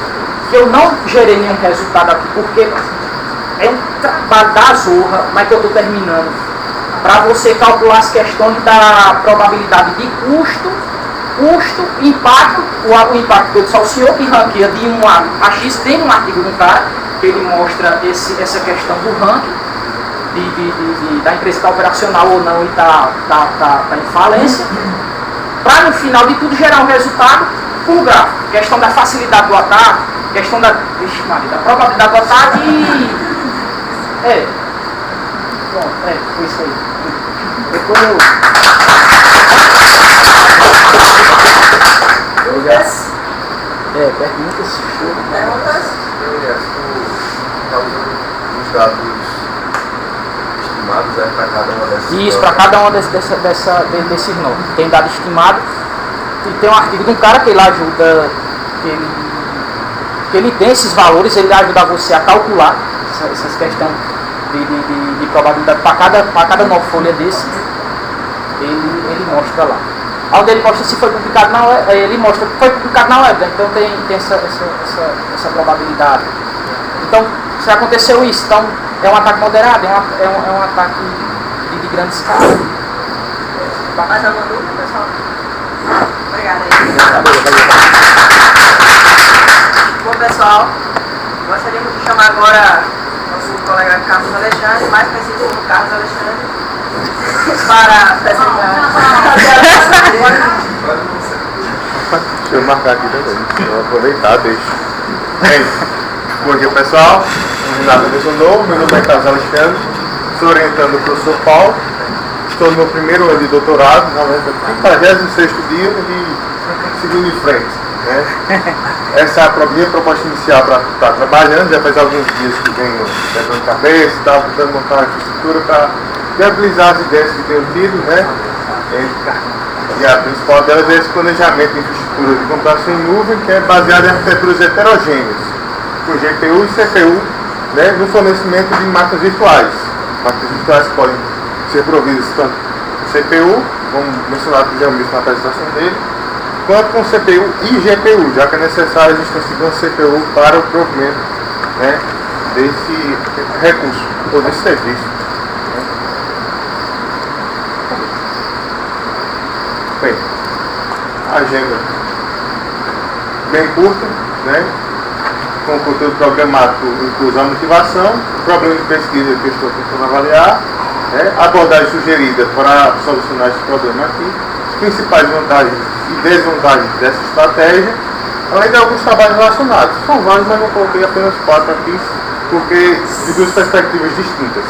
que eu não gerei nenhum resultado aqui, porque é um trabalho da zorra, mas que eu estou terminando, para você calcular as questões da probabilidade de custo, impacto, o impacto que eu disse ao senhor, que ranqueia de 1 a X, tem um artigo do cara, que ele mostra essa questão do ranking, da empresa estar operacional ou não e está em falência, para no final de tudo gerar um resultado com o gráfico, questão da facilidade do ataque, questão da probabilidade do ataque e... Pronto, foi isso aí. Depois eu... Perguntas? Perguntas? Está usando os dados estimados para cada uma dessas? Isso, para cada uma desses nomes. Tem dado estimado. E tem um artigo de um cara que ele ajuda, que ele tem esses valores, ele ajuda você a calcular essas questões de probabilidade para cada nova folha desse, ele mostra lá. Onde ele mostra se foi publicado na web, ele mostra que foi publicado na web, então tem essa probabilidade. Então, se aconteceu isso, então é um ataque moderado, é um ataque de grande escala. Mais alguma dúvida, pessoal? Obrigada aí. Bom, pessoal, gostaríamos de chamar agora nosso colega Carlos Alexandre, mais conhecido como Carlos Alexandre, para apresentar. Deixa eu marcar aqui também. Vou aproveitar, deixa. Bom dia, pessoal. Renato Novo, meu nome é Carlos Alexandre. Estou orientando o professor Paulo. estou no meu primeiro ano de doutorado, na verdade, 56º dia e seguindo em frente. Né? Essa é a minha proposta inicial para estar trabalhando, já faz alguns dias que venho quebrando cabeça e tal, tentando montar a infraestrutura para viabilizar as ideias que tenho tido, né? E a principal delas é esse planejamento de infraestrutura de computação em nuvem, que é baseado em arquiteturas heterogêneas, com GPU e CPU, né, no fornecimento de máquinas virtuais. Máquinas virtuais podem ser providas tanto com CPU, como mencionado por Jamil na apresentação dele, quanto com CPU e GPU, já que é necessário a existência de uma CPU para o provimento, né, desse recurso ou desse serviço. Bem, a agenda bem curta, né, com o conteúdo programático incluso a motivação, o problema de pesquisa que eu estou tentando avaliar, né, a abordagem sugerida para solucionar esse problema aqui, as principais vantagens e desvantagens dessa estratégia, além de alguns trabalhos relacionados. São vários, mas não coloquei apenas 4 aqui, porque de duas perspectivas distintas.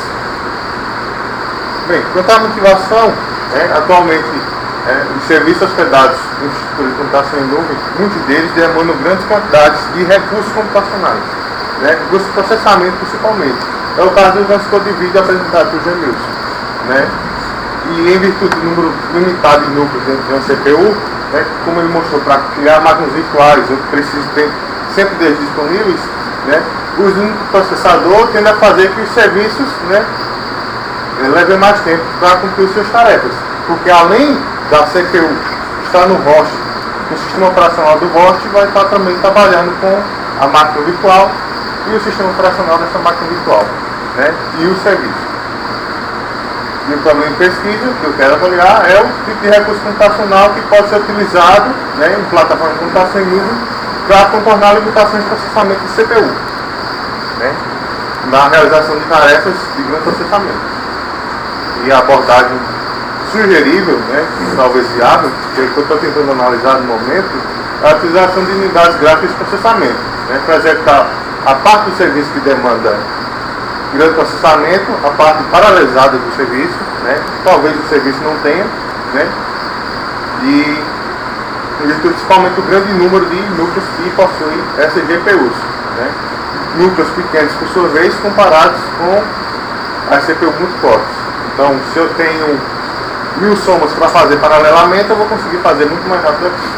Bem, quanto à motivação, né, atualmente os serviços hospedados em infraestrutura de computação em nuvem, muitos deles demandam grandes quantidades de recursos computacionais, né, recursos de processamento principalmente. É o caso do nosso código de vídeo apresentado por Jamilson. Né, e em virtude do número limitado de núcleos dentro de uma CPU, né, como ele mostrou, para criar máquinas virtuais, ou que precisam ter sempre deles disponíveis, né, o uso do processador tende a fazer que os serviços, né, levem mais tempo para cumprir suas tarefas. Porque além da CPU estar no host, o sistema operacional do host vai estar também trabalhando com a máquina virtual e o sistema operacional dessa máquina virtual, né, e o serviço. E o problema de pesquisa que eu quero avaliar é o tipo de recurso computacional que pode ser utilizado, né, em plataforma de computação em nuvem para contornar limitações de processamento de CPU, né, na realização de tarefas de grande processamento. E a abordagem sugerível, né, talvez viável, que eu estou tentando analisar no momento, é a utilização de unidades gráficas de processamento, né, para executar a parte do serviço que demanda grande processamento, a parte paralelizada do serviço, né, talvez o serviço não tenha, né, e principalmente o grande número de núcleos que possuem essas GPUs, né, núcleos pequenos por sua vez comparados com as CPU muito fortes. Então, se eu tenho 1000 somas para fazer paralelamente, eu vou conseguir fazer muito mais rápido aqui.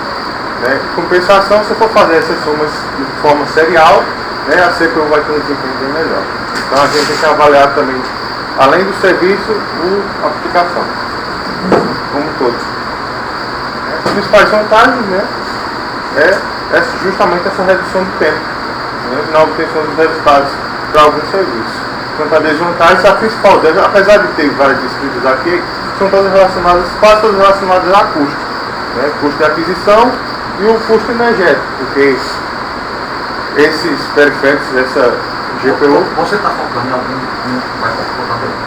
Né? Em compensação, se eu for fazer essas somas de forma serial, né, a CPU vai ter um desempenho bem melhor. Então a gente tem que avaliar também, além do serviço, a aplicação, como todos. As principais vantagens, né, é justamente essa redução do tempo, né, na obtenção dos resultados para alguns serviços. Quanto a desvantagens, a principal delas, apesar de ter várias descritas aqui, são todas relacionadas, quase todas relacionadas a custo, né, custo de aquisição e o custo energético, porque esses periféricos, essa GPU... Você está focando em algum, vai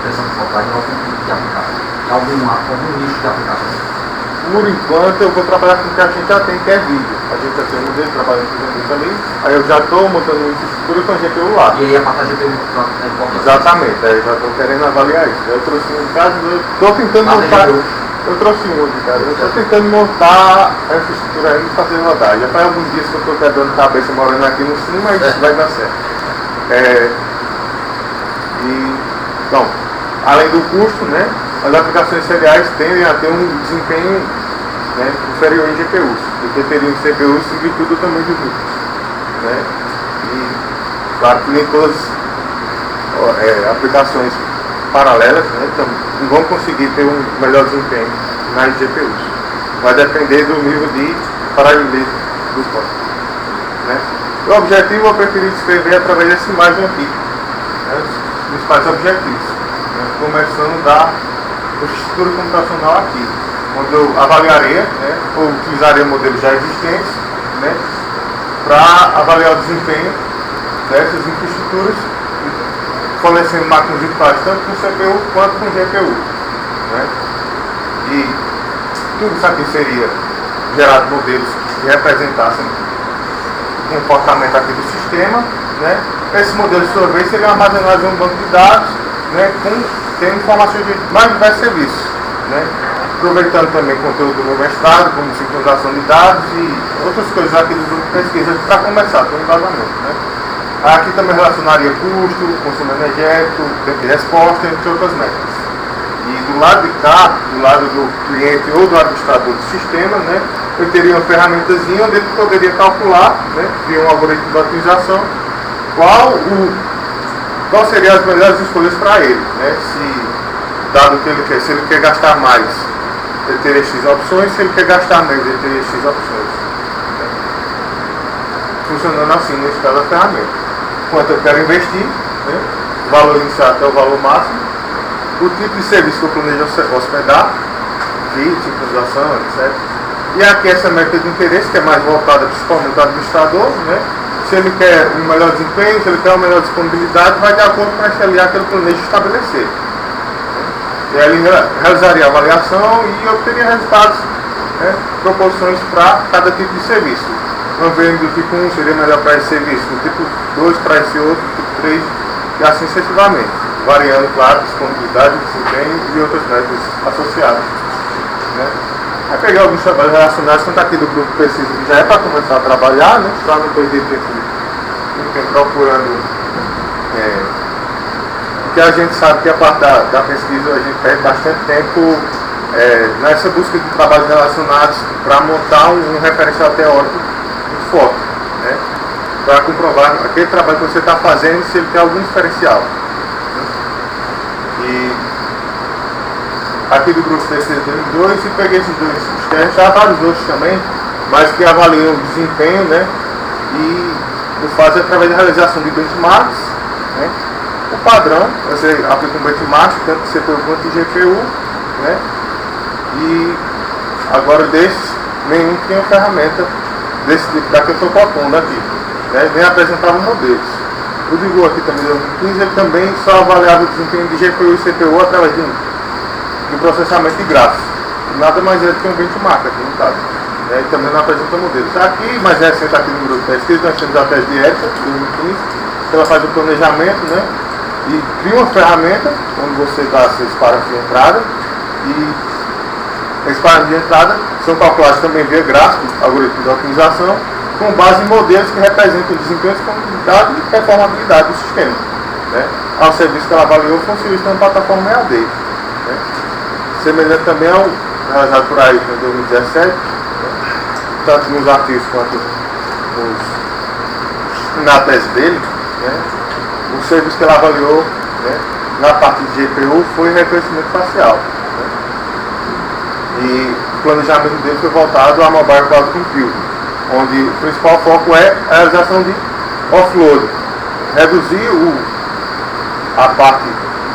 pensando em focar em algum tipo de aplicação, em algum nicho de aplicação? Por enquanto eu vou trabalhar com o que a gente já tem, que é vídeo. A gente já tem um modelo trabalhando com isso ali, aí eu já estou montando uma infraestrutura com a GPU lá. E aí a parte da GPU é importante? Exatamente, aí eu já estou querendo avaliar isso. Eu trouxe um caso, eu estou tentando montar... Eu trouxe um outro, cara. Eu estou tentando montar a infraestrutura aí e fazer rodar. Já faz alguns dias que eu estou quebrando cabeça morando aqui no sul, mas vai dar certo. Então, além do custo, né, as aplicações seriais tendem a ter um desempenho, né, inferior em GPUs, porque teriam CPUs em virtude do tamanho dos núcleos. Né? E claro que nem todas aplicações paralelas, né, não vão conseguir ter um melhor desempenho nas GPUs. Vai depender do nível de paralelismo do código. Né? O objetivo eu preferi descrever através dessa imagem aqui, né, os principais objetivos, né, começando da infraestrutura computacional aqui, onde eu avaliaria, né, ou utilizaria modelos já existentes, né, para avaliar o desempenho dessas infraestruturas, fornecendo máquinas virtuais tanto com CPU quanto com GPU. Né? E tudo isso aqui seria gerado modelos que representassem o comportamento aqui do sistema. Né? Esses modelos, de sua vez, seriam armazenados em um banco de dados, né, com tendo informações de mais diversos serviços. né? Aproveitando também conteúdo do meu mestrado, como sincronização de dados e outras coisas aqui do grupo de pesquisa para começar, com embasamento, né? Aqui também relacionaria custo, consumo energético, tempo de resposta, entre outras metas. E do lado de cá, do lado do cliente ou do administrador do sistema, né, eu teria uma ferramentazinha onde ele poderia calcular, né, criar um algoritmo de otimização, qual seriam as melhores escolhas para ele, né, dado que ele quer, se ele quer gastar mais, ele teria X opções, se ele quer gastar menos, ele teria X opções. Né. Funcionando assim no estado da ferramenta. Quanto eu quero investir, né, o valor inicial até o valor máximo, o tipo de serviço que eu planejo hospedar, sincronização, etc. E aqui essa meta de interesse, que é mais voltada principalmente ao administrador, né? Se ele quer um melhor desempenho, se ele quer uma melhor disponibilidade, vai de acordo com a SLA que ele planeja estabelecer. E aí ele realizaria a avaliação e obteria resultados, né, proporções para cada tipo de serviço. Uma vez do tipo 1 seria melhor para esse serviço, do tipo 2 para esse outro, do tipo 3 e assim sucessivamente, variando, claro, disponibilidade, desempenho e outras metas associadas. Né? Aí pegar alguns trabalhos relacionados, tanto aqui do grupo de pesquisa, que já é para começar a trabalhar, né? Para não perder tempo procurando. Porque a gente sabe que a parte da pesquisa a gente perde bastante tempo nessa busca de trabalhos relacionados para montar um referencial teórico muito forte, né? Para comprovar aquele trabalho que você está fazendo, se ele tem algum diferencial. Né? E aqui do grupo de pesquisa tem dois, e peguei esses dois sistemas, já vários outros também, mas que avaliam o desempenho, né? E o faz através da realização de benchmarks, né? O padrão, você aplica um benchmark, tanto de CPU quanto de GPU, né? E agora desses, nenhum tinha ferramenta desse tipo da que eu estou propondo aqui, né? Nem apresentava modelos. O Digo aqui também, em 2015, ele também só avaliava o desempenho de GPU e CPU através de processamento de gráficos. Nada mais é do que um benchmark aqui no caso. E também não apresenta modelos. Aqui, mais recente aqui no grupo de pesquisa, nós temos a tese de Edson, de 2015, que ela faz o planejamento, né? E cria uma ferramenta onde você dá seus parâmetros de entrada, e esses parâmetros de entrada são calculados também via gráfico, algoritmo de otimização, com base em modelos que representam o desempenho, disponibilidade e performabilidade do sistema. Né? Ao serviço que ela avaliou foi um serviço na plataforma EAD. Né? Semelhante também ao realizado por aí em 2017, né? Tanto nos artigos quanto na tese dele, né? O serviço que ela avaliou, né, na parte de GPU foi reconhecimento facial. Né? E o planejamento dele foi voltado a Mobile Cloud Computing, onde o principal foco é a realização de offload, reduzir a parte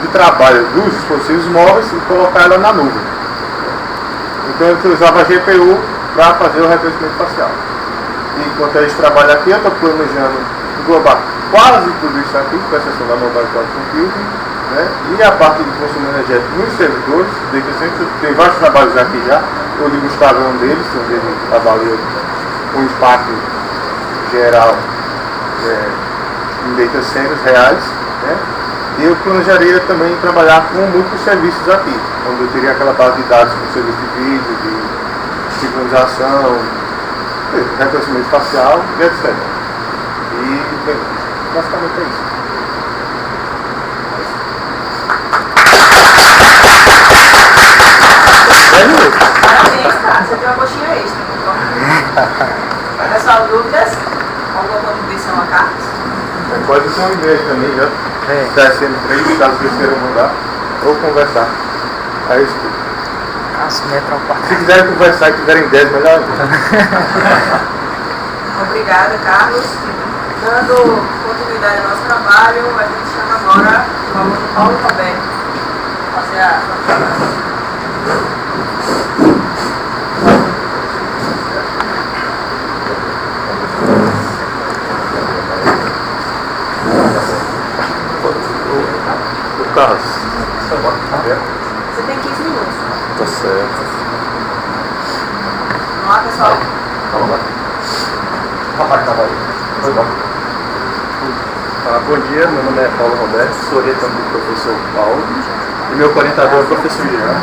de trabalho dos dispositivos móveis e colocar ela na nuvem. Então ele utilizava a GPU para fazer o reconhecimento facial. E enquanto a gente trabalha aqui, eu estou planejando englobar quase tudo isso aqui, com exceção da Mobile Cloud Computing, né? E a parte de consumo energético nos servidores, data center, tem vários trabalhos aqui já, o de Gustavo é um deles, onde ele avalia o impacto geral em data centers reais, né? E eu planejaria também trabalhar com múltiplos serviços aqui, onde eu teria aquela base de dados com serviço de vídeo, de sincronização, reconhecimento facial e etc. E basicamente é isso. Parabéns, cara. Você tem uma coxinha extra. Então. Pessoal, dúvidas? Alguma contribuição a Carlos? Pode ser um e-mail também, já. CSM3, caso vocês queiram mandar. Ou conversar. Aí eu explico. Se quiserem conversar e quiserem 10, melhor. Obrigada, Carlos. Dando continuidade ao nosso trabalho, a gente chama agora o aluno Paulo Roberto para fazer a apresentação. Carlos. Você tem 15 minutos. Tá certo. Vamos lá, pessoal. Vamos lá. Rapaz, tava aí. Foi bom. Bom dia, meu nome é Paulo Roberto, sou orientando do professor Paulo. e meu orientador é o professor Jean.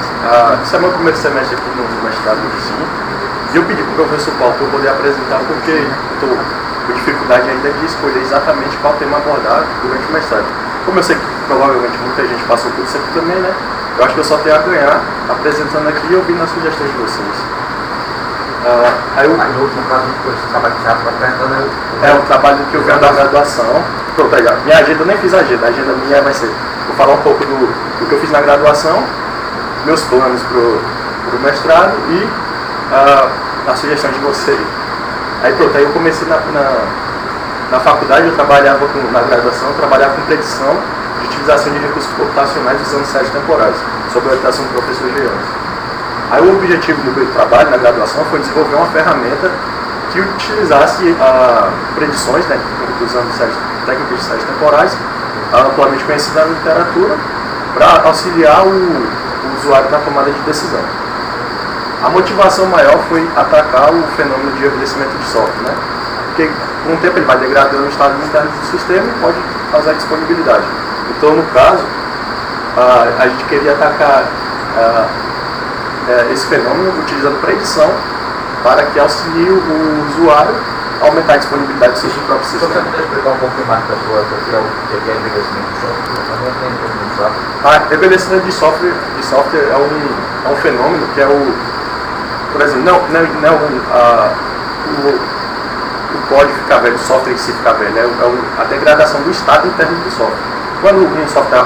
Esse é meu primeiro semestre aqui no mestrado do Sim. E eu pedi para o professor Paulo para eu poder apresentar, porque eu estou com dificuldade ainda de escolher exatamente qual tema abordar durante o mestrado. Como eu sei que provavelmente muita gente passou por isso aqui também, né? Eu acho que eu só tenho a ganhar apresentando aqui e ouvindo as sugestões de vocês. Aí no último caso, esse trabalho que você está apresentando é um trabalho que eu venho da graduação. Pronto, aí, minha agenda, eu nem fiz a agenda minha vai ser, vou falar um pouco do que eu fiz na graduação, meus planos para o mestrado e a sugestão de vocês. Aí pronto, aí eu comecei na faculdade, eu trabalhava na graduação, eu trabalhava com predição de utilização de recursos computacionais usando séries temporais, sob a orientação do professor Jean. Aí o objetivo do meu trabalho na graduação foi desenvolver uma ferramenta que utilizasse predições, né, usando técnicas de séries temporais, atualmente conhecida na literatura, para auxiliar o usuário na tomada de decisão. A motivação maior foi atacar o fenômeno de envelhecimento de software, né? Porque com o tempo ele vai degradando o estado interno do sistema e pode causar disponibilidade. Então, no caso, a gente queria atacar esse fenômeno utilizando predição para que auxilie o usuário a aumentar a disponibilidade do seu próprio sistema. Você pode explicar um pouquinho mais para as pessoas o que é envelhecimento de software? Eu não entendo todo mundo sabe. Envelhecimento de software é um fenômeno que é por exemplo, não o código ficar velho, o software em si ficar velho, é a degradação do estado interno do software. Quando um software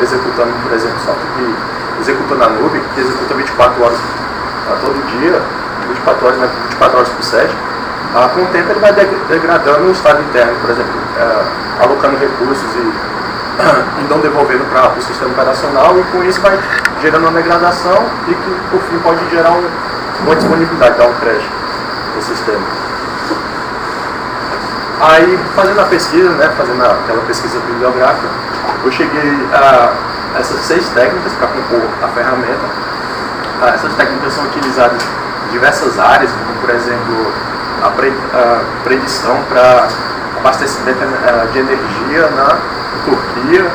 executando, por exemplo, software que executa na nuvem, que executa 24 horas todo dia, 24 horas, né, 24 horas por 7, com o tempo ele vai degradando o estado interno, por exemplo, alocando recursos e não devolvendo para o sistema operacional, e com isso vai gerando uma degradação e que por fim pode gerar uma disponibilidade, dar um crash no sistema. Aí, fazendo a pesquisa, né, fazendo aquela pesquisa bibliográfica, eu cheguei a essas 6 técnicas para compor a ferramenta. Essas técnicas são utilizadas em diversas áreas, como por exemplo a predição para abastecimento de energia na Turquia.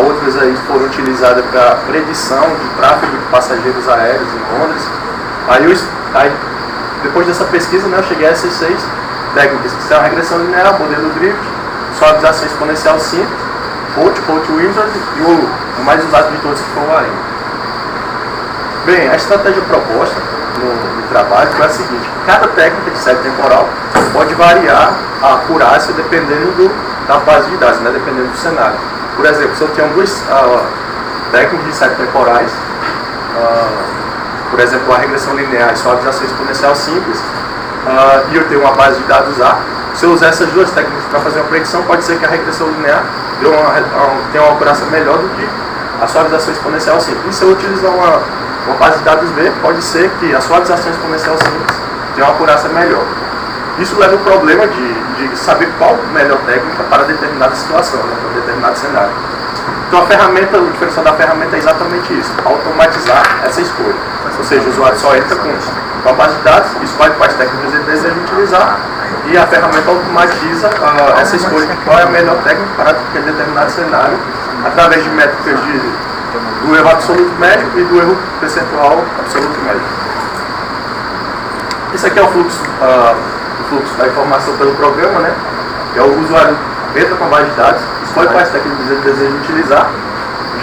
Outras aí foram utilizadas para predição de tráfego de passageiros aéreos em Londres. Aí depois dessa pesquisa, né, eu cheguei a essas 6 técnicas, que são a regressão linear, modelo drift, suavização exponencial simples, Fault Wizard e o mais usado de todos, que foi o ARIM. Bem, a estratégia proposta no trabalho foi a seguinte: cada técnica de série temporal pode variar a acurácia dependendo da base de dados, né, dependendo do cenário. Por exemplo, se eu tenho 2 técnicas de série temporais, por exemplo, a regressão linear e suavização exponencial simples, e eu tenho uma base de dados A, se eu usar essas 2 técnicas para fazer uma predição, pode ser que a regressão linear tenha uma acurácia melhor do que a suavização exponencial simples. E se eu utilizar uma base de dados B, pode ser que a suavização exponencial simples tenha uma acurácia melhor. Isso leva ao problema de saber qual a melhor técnica para determinada situação, né, para determinado cenário. Então o diferencial da ferramenta é exatamente isso: automatizar essa escolha. Ou seja, o usuário só entra com a base de dados, escolhe quais técnicas ele deseja utilizar, e a ferramenta automatiza essa escolha de qual é a melhor técnica para aquele determinado cenário, através de métricas do erro absoluto médio e do erro percentual absoluto médio. Esse aqui é o fluxo da informação pelo programa, né? Que é o usuário entra com a base de dados, escolhe quais técnicas ele deseja utilizar,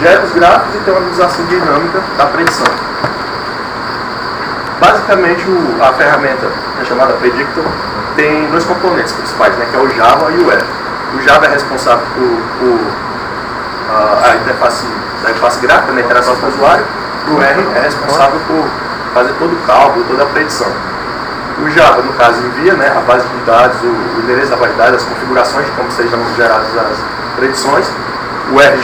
gera os gráficos e tem uma visualização dinâmica da predição. Basicamente, a ferramenta chamada Predictor tem 2 componentes principais, né, que é o Java e o R. O Java é responsável por a interface gráfica, né, a interação com o usuário. O R é responsável por fazer todo o cálculo, toda a predição. O Java, no caso, envia, né, a base de dados, o endereço da base de dados, as configurações de como sejam geradas as predições. O R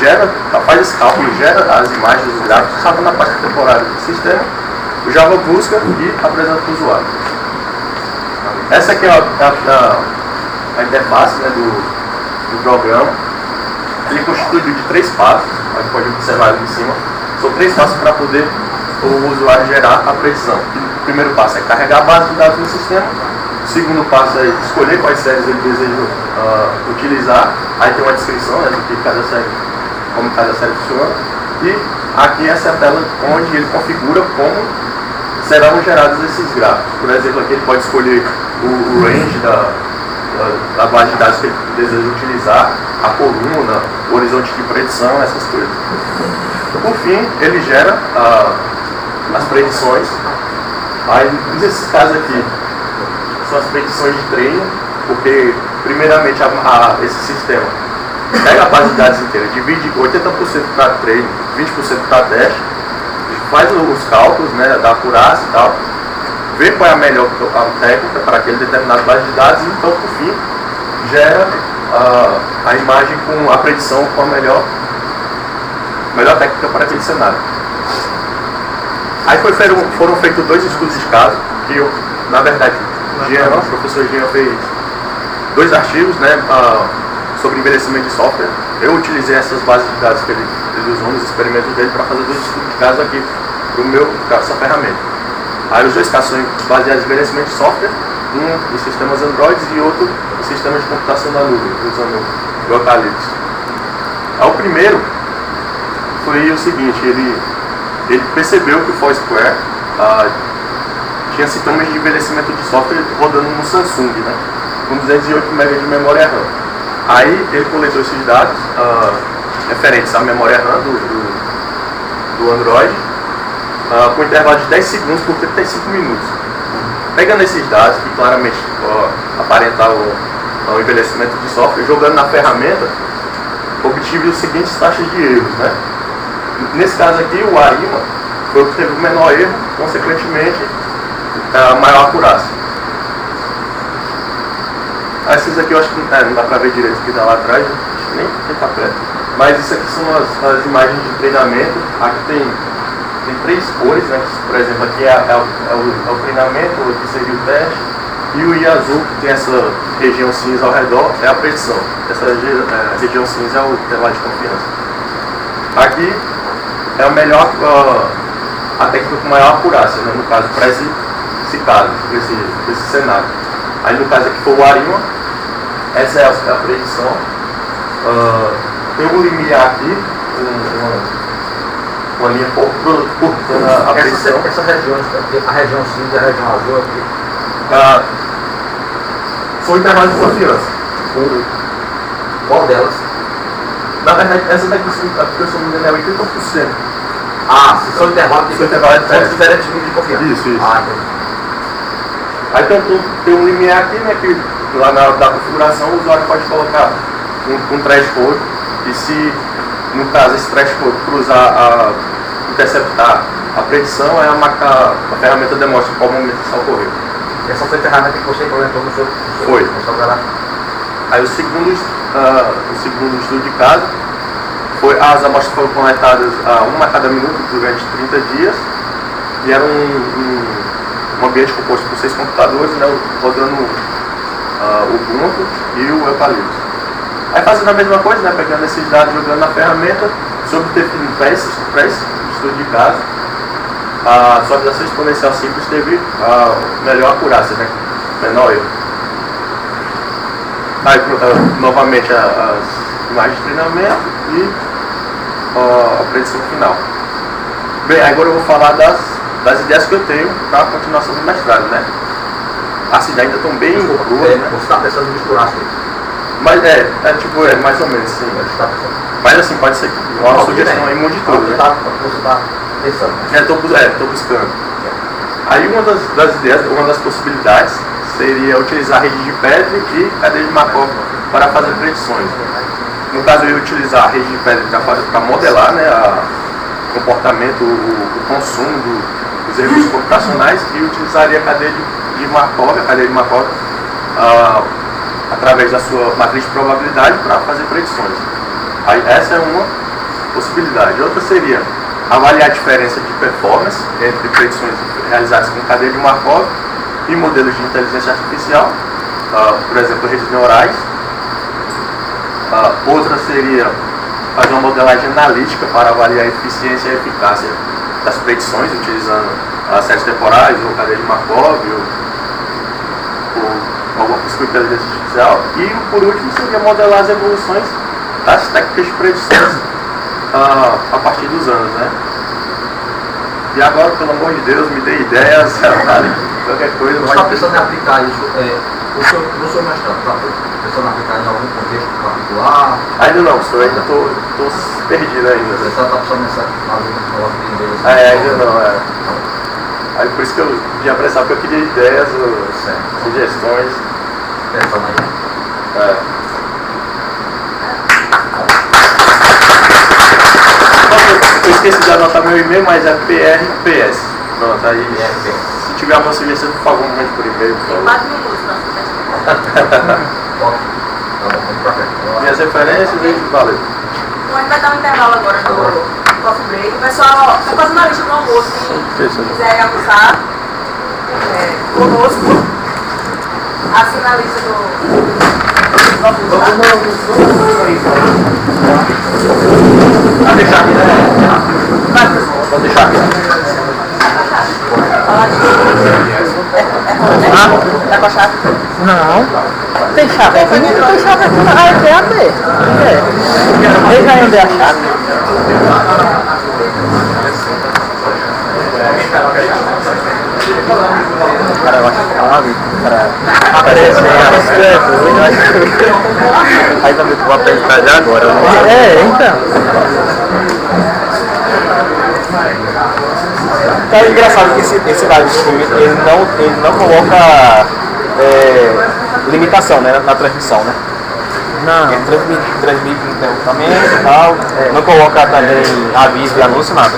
faz esse cálculo, gera as imagens dos gráficos, salva na pasta temporária do sistema. O Java busca e apresenta para o usuário. Essa aqui é a interface, né, do programa. Ele é constituído de 3 passos, a gente pode observar ali em cima. São 3 passos para poder o usuário gerar a predição. O primeiro passo é carregar a base de dados no sistema. O segundo passo é escolher quais séries ele deseja utilizar. Aí tem uma descrição, né, do que cada série, como cada série funciona. E aqui essa é a tela onde ele configura como serão gerados esses gráficos. Por exemplo, aqui ele pode escolher o range da base de dados que ele deseja utilizar, a coluna, o horizonte de predição, essas coisas. Por fim, ele gera as predições. Aí, nesses casos aqui, são as predições de treino, porque, primeiramente, esse sistema pega a base de dados inteira, divide 80% para treino, 20% para teste, faz os cálculos, né, da acurácia e tal, vê qual é a melhor técnica para aquele determinado base de dados e, então, por fim, gera a imagem com a predição com a melhor técnica para aquele cenário. Aí foram feitos 2 estudos de caso, que eu, na verdade, o professor Jean fez 2 artigos, né, sobre envelhecimento de software. Eu utilizei essas bases de dados que ele usou nos experimentos dele para fazer 2 estudos de caso aqui para essa ferramenta. Aí os 2 casos são baseados em envelhecimento de software, um em sistemas Android e outro em sistemas de computação na nuvem, usando o Eucalyptus. Aí o primeiro foi o seguinte, ele percebeu que o Foursquare tinha sintomas de envelhecimento de software rodando no Samsung, né, com 208 MB de memória RAM. Aí ele coletou esses dados referentes à memória RAM do Android, com intervalo de 10 segundos por 35 minutos. Pegando esses dados, que claramente aparentavam o envelhecimento de software, jogando na ferramenta, obtive os seguintes taxas de erros, né? Nesse caso aqui, o ARIMA foi o que teve o menor erro, consequentemente, a maior acurácia. Esses aqui eu acho que não dá pra ver direito o que dá lá atrás, acho que nem tá perto. Mas isso aqui são as imagens de treinamento. Aqui tem 3 cores, né? Por exemplo, aqui é o treinamento, aqui seria o teste, e o I azul, que tem essa região cinza ao redor, é a predição. Essa região cinza é o intervalo de confiança. Aqui é a melhor, a técnica com maior acurácia, né? No caso, para esse caso, esse cenário. Aí no caso aqui foi o ARIMA, essa é a predição. Tem um limiar aqui, uma linha cortando a predição. Essas regiões, a região cinza e a região azul aqui. São intervalos de confiança. Qual delas? Na verdade, essa daqui, porque eu sou no é 80%. Se são intervalos de diferentes níveis de confiança. Isso. Entendi. Aí tem um limiar aqui, né, que lá na configuração o usuário pode colocar um threshold, e se, no caso, esse threshold cruzar, interceptar a predição, aí a ferramenta demonstra qual momento isso ocorreu. Essa foi a ferramenta que você implementou no seu gráfico. Aí o segundo estudo de caso foi as amostras foram coletadas uma a cada minuto durante 30 dias, e era um ambiente composto por 6 computadores, né, rodando o Ubuntu e o Eucalyptus. Aí fazendo a mesma coisa, né, pegando esses dados, jogando na ferramenta, sobre ter estudo de caso, a suavização exponencial simples teve melhor acurácia, né, menor erro. Aí novamente as imagens de treinamento e a predição final. Bem, agora eu vou falar das ideias que eu tenho para a continuação do mestrado, né? As ideias ainda estão bem cruas, né? Você está pensando em misturar isso? Mas mais ou menos, sim. Mas assim, pode ser uma sugestão aí muito de tudo, né? Você está pensando. Estou buscando. Aí uma das possibilidades seria utilizar a rede de Petri e cadeia de Markov para fazer predições. No caso, eu ia utilizar a rede de Petri para modelar, né, o comportamento, o consumo dos recursos computacionais, e utilizaria a cadeia de Markov, através da sua matriz de probabilidade para fazer predições. Aí, essa é uma possibilidade. Outra seria avaliar a diferença de performance entre predições realizadas com cadeia de Markov e modelos de inteligência artificial, por exemplo, redes neurais. Outra seria fazer uma modelagem analítica para avaliar a eficiência e a eficácia das predições, utilizando séries temporais, ou cadeia de Markov, ou alguma coisa com inteligência artificial. E, por último, seria modelar as evoluções das técnicas de predições a partir dos anos, né? E agora, pelo amor de Deus, me dê ideias, qualquer coisa. Você está pensando em aplicar isso no seu mestrado? Está pensando em aplicar em algum contexto particular? Ainda não, senhor, ainda estou perdido ainda. Você está pensando nessa inglês? Ainda não, é. Aí por isso que eu vim apressar, porque eu queria ideias, sugestões. Pensando aí. Eu esqueci de anotar meu e-mail, mas é PRPS. Pronto, aí se tiver uma sugestão, por favor, mande por e-mail. Tem 4 minutos para Minhas referências e valeu. Bom, a gente vai dar um intervalo agora do coffee break. O pessoal está fazendo a lista do almoço. Quem quiser almoçar conosco, assina a lista do almoço. Vai deixar aqui, né? Vou deixar aqui. Tá com a chave? Não. Tem chave aqui? Não tem chave aqui. Ah, é AB. Ele vai andar a chave. Cara, eu acho que aí também tu vai pensar já agora. Então. É engraçado que esse live stream ele não coloca limitação, né, na transmissão, né? Não. Ele transmite interruptamente e tal, não coloca também aviso e anúncio, nada.